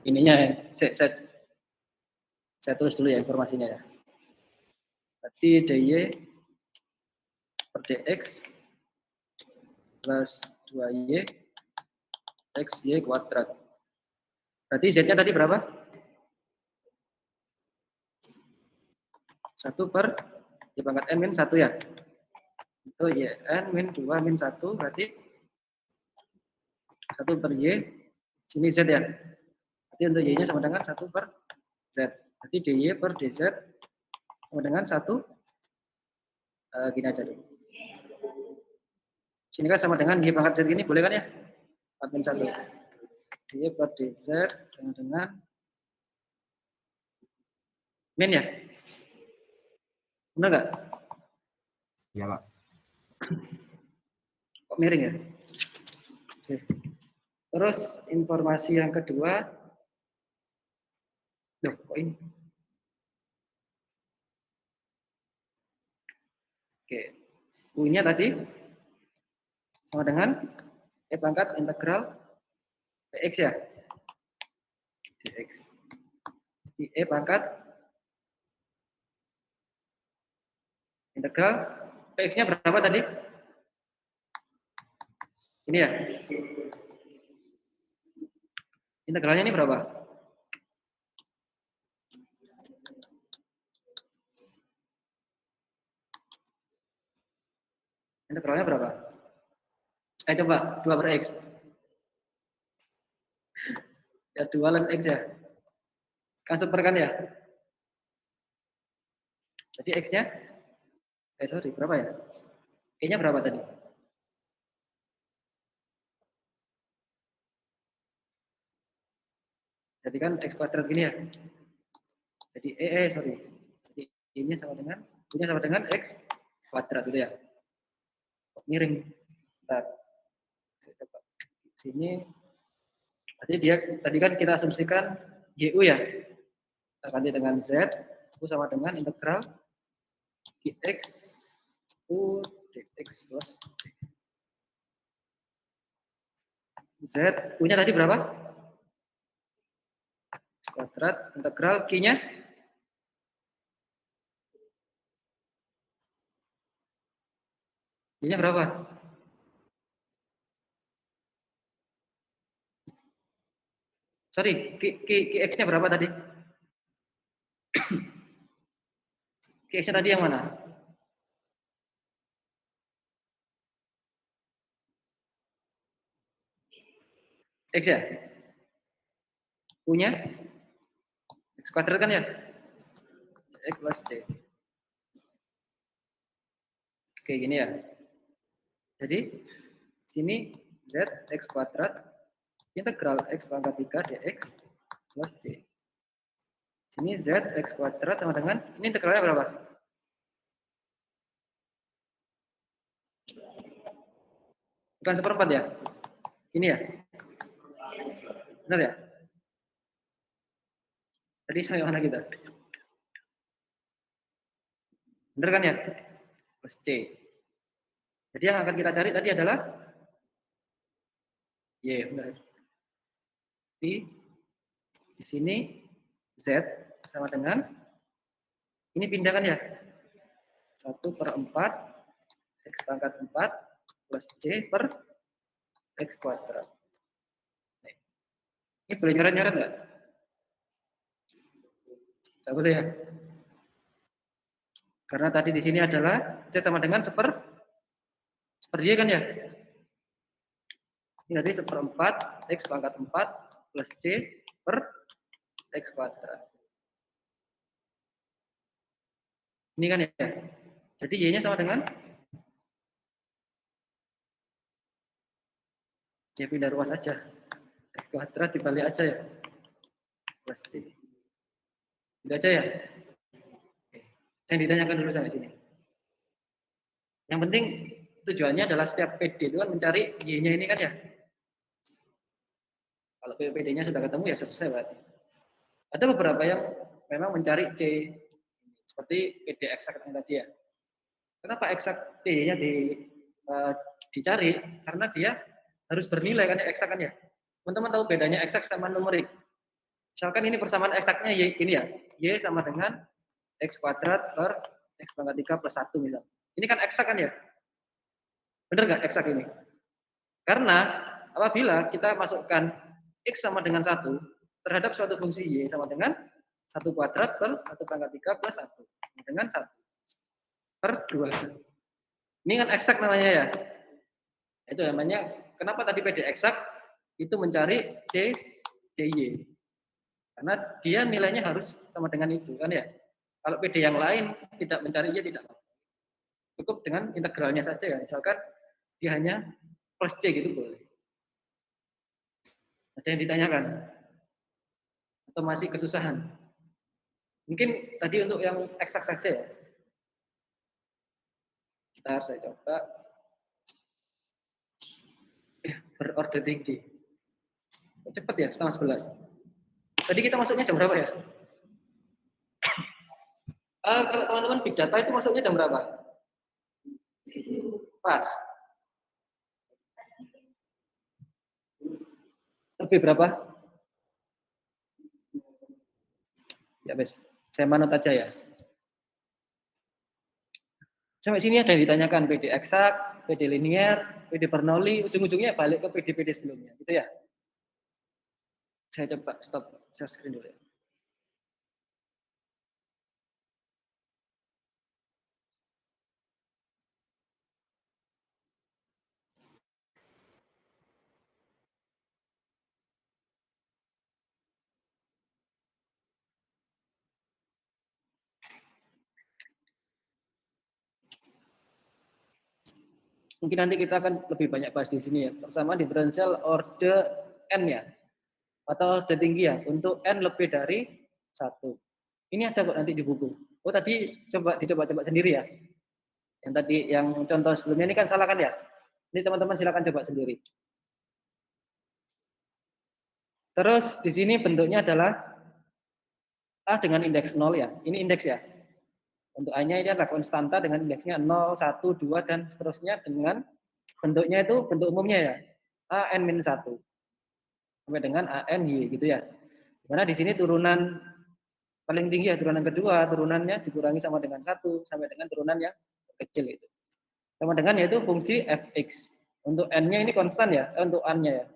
ininya saya tulis dulu ya informasinya ya. Berarti dy per dx plus 2y x y kuadrat. Berarti z-nya tadi berapa? 1 per y pangkat n min 1 ya. Itu y n min 2 min 1 berarti 1 per y, sini z ya. Berarti untuk y-nya sama dengan 1 per z. Berarti dy per dz sama dengan 1, gini aja dulu. Sini kan sama dengan y pangkat z ini, boleh kan ya? 4 min 1. Y per dz sama dengan min ya? Benar nggak? Ya Pak. Kok miring ya? Oke. Terus informasi yang kedua, loh kok ini? Oke, U-nya tadi sama dengan E pangkat integral dx ya. Dx. Di E pangkat integral dx-nya berapa tadi? Ini ya. Integralnya ini berapa? Integralnya berapa? Coba 2 per x. Ya 2 ln x ya. Kan super kan ya? Jadi x-nya sorry, berapa ya? E-nya berapa tadi? Jadi kan x kuadrat gini ya. Jadi sorry. Jadi ini sama dengan x kuadrat gitu ya. Miring. Bentar. Saya coba sini. Berarti dia tadi kan kita asumsikan YU ya. Kita ganti dengan Z, itu sama dengan integral dx u dx plus Z. U-nya tadi berapa? X kuadrat integral Q-nya Q-nya berapa? Sorry, X-nya berapa tadi? X-nya tadi yang mana? X ya? U-nya? X kuadrat kan ya? X plus C. Oke, gini ya. Jadi, sini Z X kuadrat integral X pangkat 3 dx plus C. Sini Z X kuadrat sama dengan, ini integralnya berapa? Bukan seperempat ya? Ini ya? Benar ya? Tadi sampai mana kita? Benar kan ya? Plus C. Jadi yang akan kita cari tadi adalah Y, benar. Di sini Z sama dengan, ini pindah kan ya? 1/4 X pangkat 4 plus C per X kuadrat. Ini boleh nyoret-nyoret nggak? Nggak boleh ya? Karena tadi di sini adalah Z sama dengan Y kan ya? Ini tadi 1/4 X pangkat 4 plus C per X kuadrat. Ini kan ya? Jadi Y-nya sama dengan Y pindah ruas aja. X kuadrat dibalik aja ya. Plus C. Itu aja ya? Yang ditanyakan dulu sampai sini. Yang penting tujuannya adalah setiap PD itu kan mencari Y-nya ini kan ya. Kalau PD-nya sudah ketemu ya selesai berarti. Ada beberapa yang memang mencari C seperti PD eksak yang tadi ya. Kenapa eksak D-nya dicari? Karena dia harus bernilai kan eksak kan ya. Teman-teman tahu bedanya eksak sama numerik. Misalkan ini persamaan eksaknya Y ini ya. Y sama dengan X kuadrat per X pangkat 3 plus 1 misal. Ini kan eksak kan ya? Benar nggak eksak ini? Karena apabila kita masukkan X sama dengan 1 terhadap suatu fungsi Y sama dengan 1 kuadrat per 1 pangkat 3 plus 1 dengan 1 per 2. Ini kan eksak namanya ya. Itu namanya, kenapa tadi PD eksak itu mencari CY. Karena dia nilainya harus sama dengan itu kan ya. Kalau PD yang lain tidak mencari Y tidak cukup dengan integralnya saja ya. Misalkan dia hanya plus C gitu boleh. Ada yang ditanyakan? Atau masih kesusahan? Mungkin tadi untuk yang eksak saja ya. Bentar saya coba. Berorder tinggi. Cepat ya, 10:30. Tadi kita masuknya jam berapa ya? Kalau teman-teman big data itu masuknya jam berapa? Pas. Lebih berapa? Ya, wes. Saya manut aja ya. Sampai sini ada yang ditanyakan PD eksak, PD linier, PD Bernoulli, ujung-ujungnya balik ke PD-PD sebelumnya, gitu ya. Saya coba stop share screen dulu ya. Mungkin nanti kita akan lebih banyak bahas di sini ya. Persamaan diferensial orde n ya, atau orde tinggi ya, untuk n lebih dari 1. Ini ada kok nanti di buku. Oh tadi dicoba sendiri ya. Yang tadi yang contoh sebelumnya ini kan salah kan ya. Ini teman-teman silakan coba sendiri. Terus di sini bentuknya adalah A dengan indeks 0 ya. Ini indeks ya. Untuk A-nya ini adalah konstanta dengan indeksnya 0, 1, 2, dan seterusnya dengan bentuknya itu bentuk umumnya ya. AN-1 sampai dengan ANY gitu ya. Karena di sini turunan paling tinggi ya, turunan kedua, turunannya dikurangi sama dengan 1 sampai dengan turunan yang kecil itu. Sama dengan yaitu fungsi fx. Untuk n-nya ini konstan ya, untuk a-nya ya.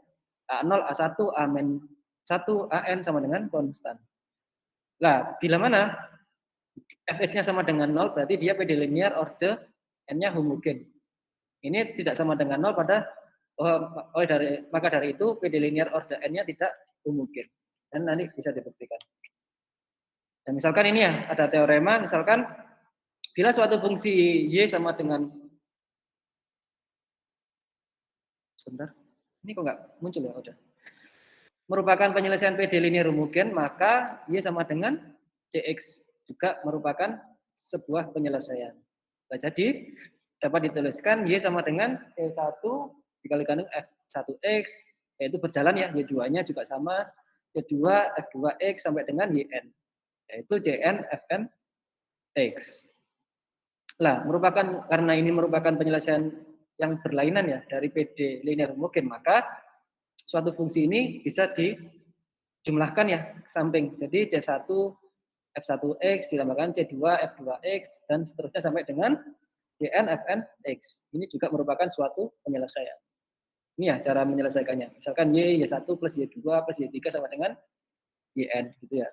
A0, A1, A-1, AN sama dengan konstan. Nah, bila mana fx-nya sama dengan 0, berarti dia PD linear orde n-nya homogen. Ini tidak sama dengan 0 maka dari itu PD linear orde n-nya tidak homogen. Dan nanti bisa dibuktikan. Dan misalkan ini ya, ada teorema, misalkan bila suatu fungsi y sama dengan, sebentar, ini kok nggak muncul ya, udah. Merupakan penyelesaian PD linear homogen, maka y sama dengan cx juga merupakan sebuah penyelesaian. Nah, jadi dapat dituliskan y sama dengan c1 dikalikan dengan f1x, yaitu berjalan ya, y2-nya juga sama, y2 f2x sampai dengan yn, yaitu cn fn x. Nah, karena ini merupakan penyelesaian yang berlainan ya dari PD linear homogen, maka suatu fungsi ini bisa dijumlahkan ya ke samping. Jadi C1 F1X ditambahkan C2 F2X dan seterusnya sampai dengan Cn Fn X. Ini juga merupakan suatu penyelesaian. Ini ya cara menyelesaikannya. Misalkan Y1 plus Y2 plus Y3 sama dengan Yn gitu ya.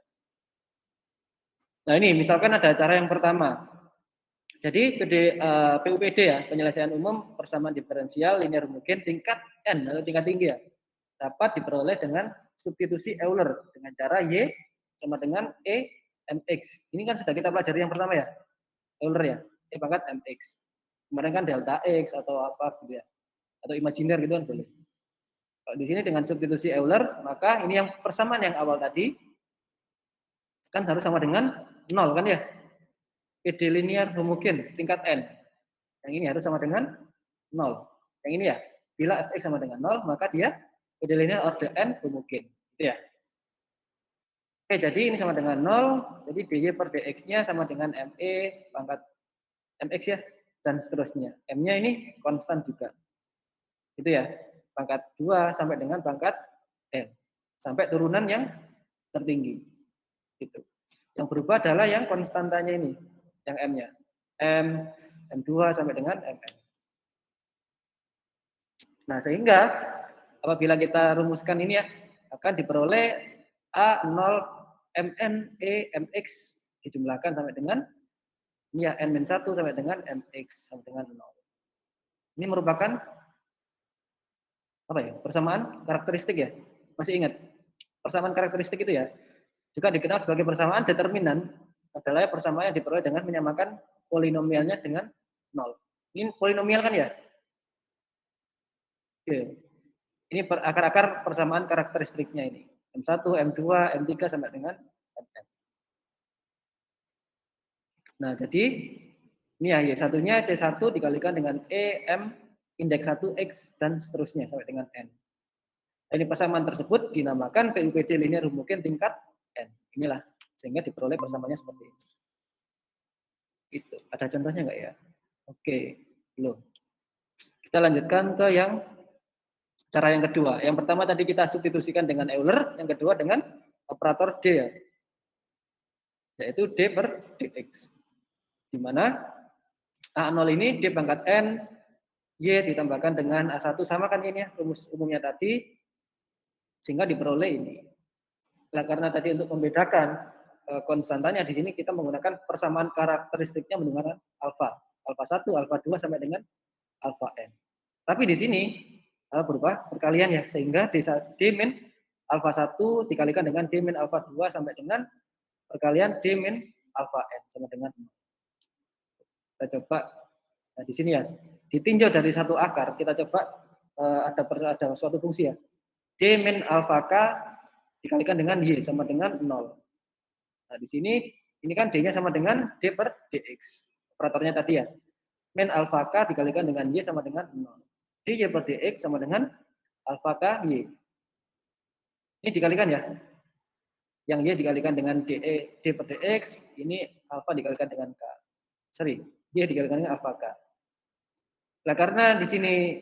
Nah ini misalkan ada cara yang pertama. Jadi PUPD ya, penyelesaian umum persamaan diferensial linear homogen tingkat n atau tingkat tinggi ya, dapat diperoleh dengan substitusi Euler dengan cara y sama dengan e mx. Ini kan sudah kita pelajari yang pertama ya, Euler ya, e pangkat mx. Kemarin kan delta x atau apa gitu ya, atau imajiner gitu kan boleh. Kalau di sini dengan substitusi Euler, maka ini yang persamaan yang awal tadi kan harus sama dengan 0 kan ya. PD linear homogen tingkat n. Yang ini harus sama dengan 0. Yang ini ya, bila fx sama dengan 0, maka dia PD linear orde n homogen. Gitu ya. Oke, jadi ini sama dengan 0, jadi dy per dx-nya sama dengan me pangkat mx ya, dan seterusnya. M-nya ini konstan juga. Gitu ya, pangkat 2 sampai dengan pangkat n. Sampai turunan yang tertinggi. Gitu. Yang berubah adalah yang konstantanya ini. Yang M-nya. M2 sampai dengan Mn. Nah, sehingga apabila kita rumuskan ini ya, akan diperoleh A0 Mn E Mx dijumlahkan sampai dengan ini ya N-1 sampai dengan Mx sampai dengan 0. Ini merupakan apa ya? Persamaan karakteristik ya. Masih ingat? Persamaan karakteristik itu ya. Juga dikenal sebagai persamaan determinan adalah persamaan yang diperoleh dengan menyamakan polinomialnya dengan 0. Ini polinomial kan ya? Oke. Ini akar-akar persamaan karakteristiknya ini. M1, M2, M3 sampai dengan Mn. Nah, jadi ini ya Y1-nya C1 dikalikan dengan E, M, indeks 1X, dan seterusnya sampai dengan N. Ini persamaan tersebut dinamakan PUPD linear homogen tingkat N. Inilah. Sehingga diperoleh persamaannya seperti ini. Itu. Ada contohnya nggak ya? Oke, belum. Kita lanjutkan ke yang Cara yang kedua, yang pertama tadi kita substitusikan dengan Euler, yang kedua dengan operator D ya, yaitu D per dx. Di mana A0 ini D pangkat N, Y ditambahkan dengan A1 sama kan ini ya, rumus umumnya tadi, sehingga diperoleh ini. Nah, karena tadi untuk membedakan konstantanya di sini kita menggunakan persamaan karakteristiknya menggunakan alfa. Alfa 1, alfa 2 sampai dengan alfa N. Tapi di sini berubah perkalian ya, sehingga D min alfa 1 dikalikan dengan D min alfa 2 sampai dengan perkalian D min alfa N sama dengan 0. Kita coba, nah di sini ya, ditinjau dari satu akar, kita coba ada suatu fungsi ya. D min alfa K dikalikan dengan Y sama dengan 0. Nah di sini, ini kan D-nya sama dengan D per dx. Operatornya tadi ya. Min alfa K dikalikan dengan Y sama dengan 0. Y per dx sama dengan alfa K Y. Ini dikalikan ya. Yang Y dikalikan dengan D per dx, ini alfa dikalikan dengan K. Sorry, Y dikalikan dengan alfa K. Nah, karena di sini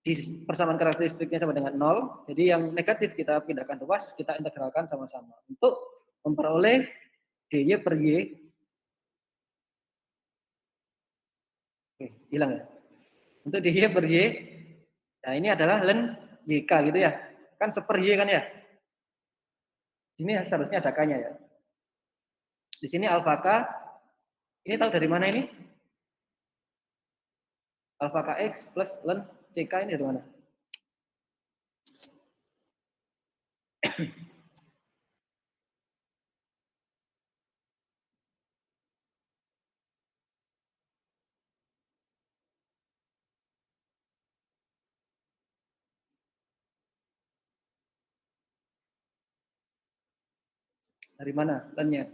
di persamaan karakteristiknya sama dengan 0, jadi yang negatif kita pindahkan ruas, kita integralkan sama-sama. Untuk memperoleh DY per Y. Oke, hilang ya. Untuk DY per Y, nah ini adalah ln YK gitu ya. Kan seper Y kan ya. Di sini seharusnya ada K-nya ya. Di sini alfa K, ini tahu dari mana ini? Alfa KX plus ln CK ini dari mana? Dari mana ln-nya?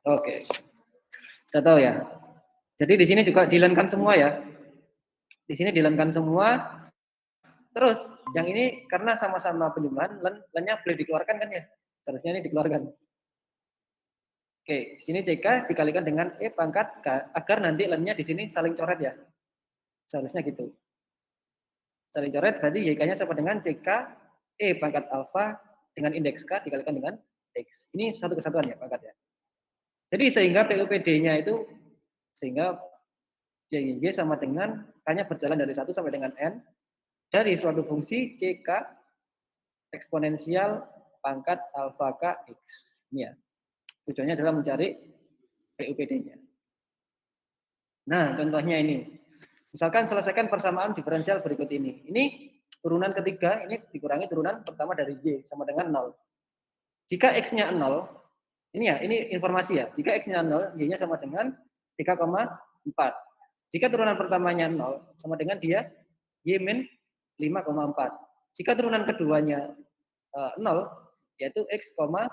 Oke. Kita tahu ya. Jadi di sini juga dilenkan semua ya. Di sini dilenkan semua. Terus yang ini karena sama-sama penjumlahan, ln-nya boleh dikeluarkan kan ya? Seharusnya ini dikeluarkan. Oke, di sini CK dikalikan dengan E pangkat K agar nanti ln-nya di sini saling coret ya. Seharusnya gitu. Saling coret berarti YK-nya sama dengan CK E pangkat alfa dengan indeks K dikalikan dengan X. Ini satu kesatuan ya pangkat ya. Jadi sehingga PUPD-nya itu sehingga YY sama dengan K-nya berjalan dari 1 sampai dengan N dari suatu fungsi CK eksponensial pangkat alfa K X. Ini ya. Tujuannya adalah mencari PUPD-nya. Nah, contohnya ini. Misalkan selesaikan persamaan diferensial berikut ini. Ini turunan ketiga, ini dikurangi turunan pertama dari Y sama dengan 0. Jika X-nya 0, ini ya, ini informasi ya. Jika X-nya 0, Y-nya sama dengan 3,4. Jika turunan pertamanya 0, sama dengan dia Y min 5,4. Jika turunan keduanya 0, yaitu X,06.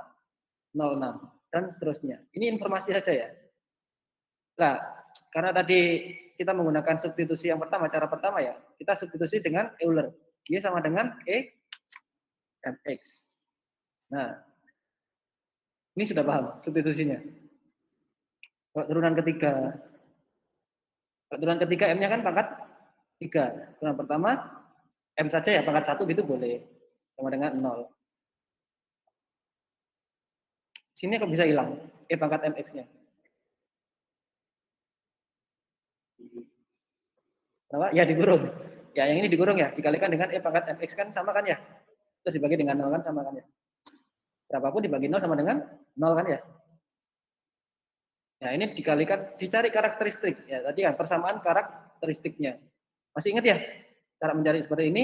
Dan seterusnya. Ini informasi saja ya. Nah, karena tadi kita menggunakan substitusi yang pertama, cara pertama ya, kita substitusi dengan Euler. Y sama dengan E mx. Nah, ini sudah paham substitusinya. Kalau turunan ketiga, M-nya kan pangkat 3. Turunan pertama, M saja ya, pangkat 1 gitu boleh. Sama dengan 0. Sini kok bisa hilang, E pangkat mx-nya. Kenapa? Ya digurung. Ya yang ini digurung ya, dikalikan dengan E pangkat mx kan sama kan ya. Terus dibagi dengan 0 kan sama kan ya. Berapapun dibagi 0 sama dengan 0 kan ya. Nah ini dikalikan, dicari karakteristik. Ya tadi kan persamaan karakteristiknya. Masih ingat ya cara mencari seperti ini?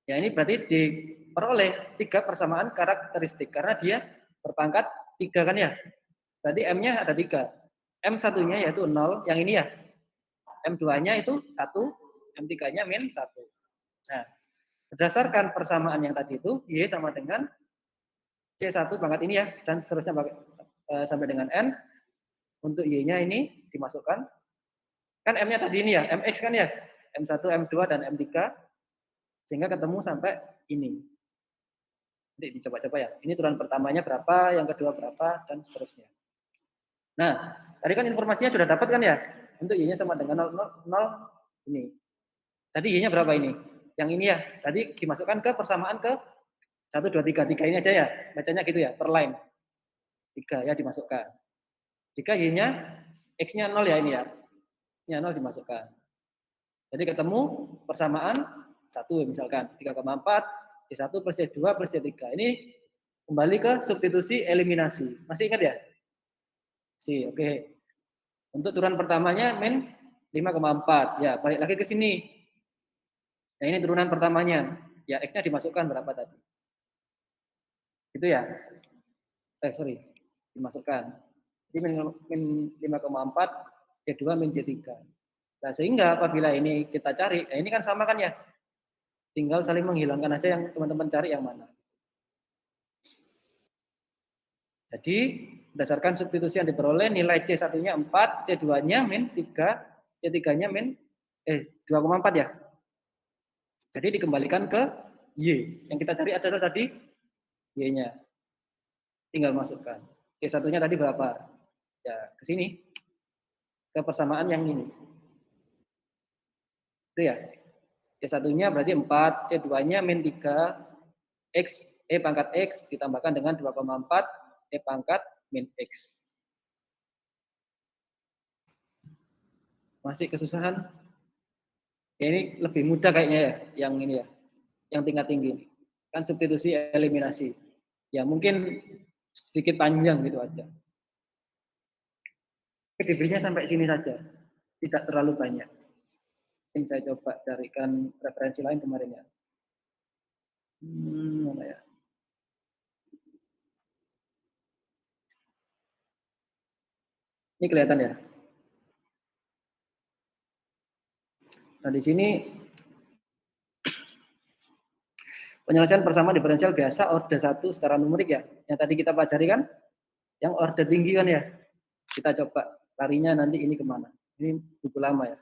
Ya ini berarti diperoleh 3 persamaan karakteristik. Karena dia berpangkat 3 kan ya. Berarti M-nya ada 3. M1-nya yaitu 0, yang ini ya. M2-nya itu 1, M3-nya min 1. Nah, berdasarkan persamaan yang tadi itu, Y sama dengan C1 pangkat ini ya, dan seterusnya sampai dengan N. Untuk Y-nya ini dimasukkan. Kan M-nya tadi ini ya, MX kan ya, M1, M2, dan M3. Sehingga ketemu sampai ini. Nanti dicoba-coba ya. Ini turunan pertamanya berapa, yang kedua berapa, dan seterusnya. Nah, tadi kan informasinya sudah dapat kan ya? Untuk Y-nya sama dengan 0, 0, 0 ini. Tadi Y-nya berapa ini? Yang ini ya. Tadi dimasukkan ke persamaan ke 1, 2, 3. 3 ini aja ya. Bacanya gitu ya, per line. 3 ya dimasukkan. Jika Y-nya, X-nya 0 ya ini ya. X-nya 0 dimasukkan. Jadi ketemu persamaan 1 misalkan. 3,4, C1 plus C2 plus C3. Ini kembali ke substitusi eliminasi. Masih ingat ya? Oke. Untuk turunan pertamanya min 5,4. Ya, balik lagi ke sini. Nah, ini turunan pertamanya. Ya, X-nya dimasukkan berapa tadi? Itu ya? Sorry. Dimasukkan. Jadi min 5,4, C2 min C3. Nah, sehingga apabila ini kita cari, ini kan sama kan ya? Tinggal saling menghilangkan aja yang teman-teman cari yang mana. Jadi, berdasarkan substitusi yang diperoleh, nilai C1-nya 4, C2-nya min 3, C3-nya min 2,4 ya. Jadi dikembalikan ke Y. Yang kita cari adalah tadi Y-nya. Tinggal masukkan. C1-nya tadi berapa? Ya, ke sini. Ke persamaan yang ini. Itu ya. C1-nya berarti 4, C2-nya min 3, X, E pangkat X ditambahkan dengan 2,4, E pangkat min X. Masih kesusahan? Ya, ini lebih mudah kayaknya ya, yang ini ya. Yang tingkat tinggi. Kan substitusi eliminasi. Ya mungkin sedikit panjang gitu aja. PDB-nya sampai sini saja. Tidak terlalu banyak. Mungkin saya coba carikan referensi lain kemarin ya. Mana ya? Ini kelihatan ya. Nah, di sini penyelesaian persamaan diferensial biasa order 1 secara numerik ya. Yang tadi kita pelajari kan, yang order tinggi kan ya. Kita coba larinya nanti ini kemana. Ini buku lama ya.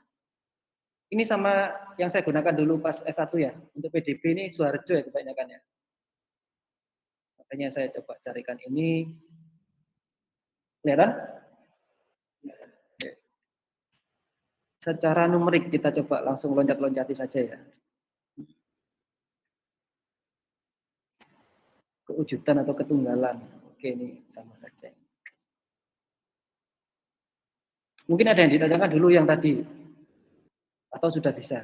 Ini sama yang saya gunakan dulu pas S1 ya. Untuk PDB ini Suharjo ya kebanyakan ya. Makanya saya coba carikan ini. Kelihatan? Secara numerik kita coba langsung loncat-loncati saja ya. Kewujudan atau ketunggalan. Oke, ini sama saja. Mungkin ada yang ditanyakan dulu yang tadi. Atau sudah bisa?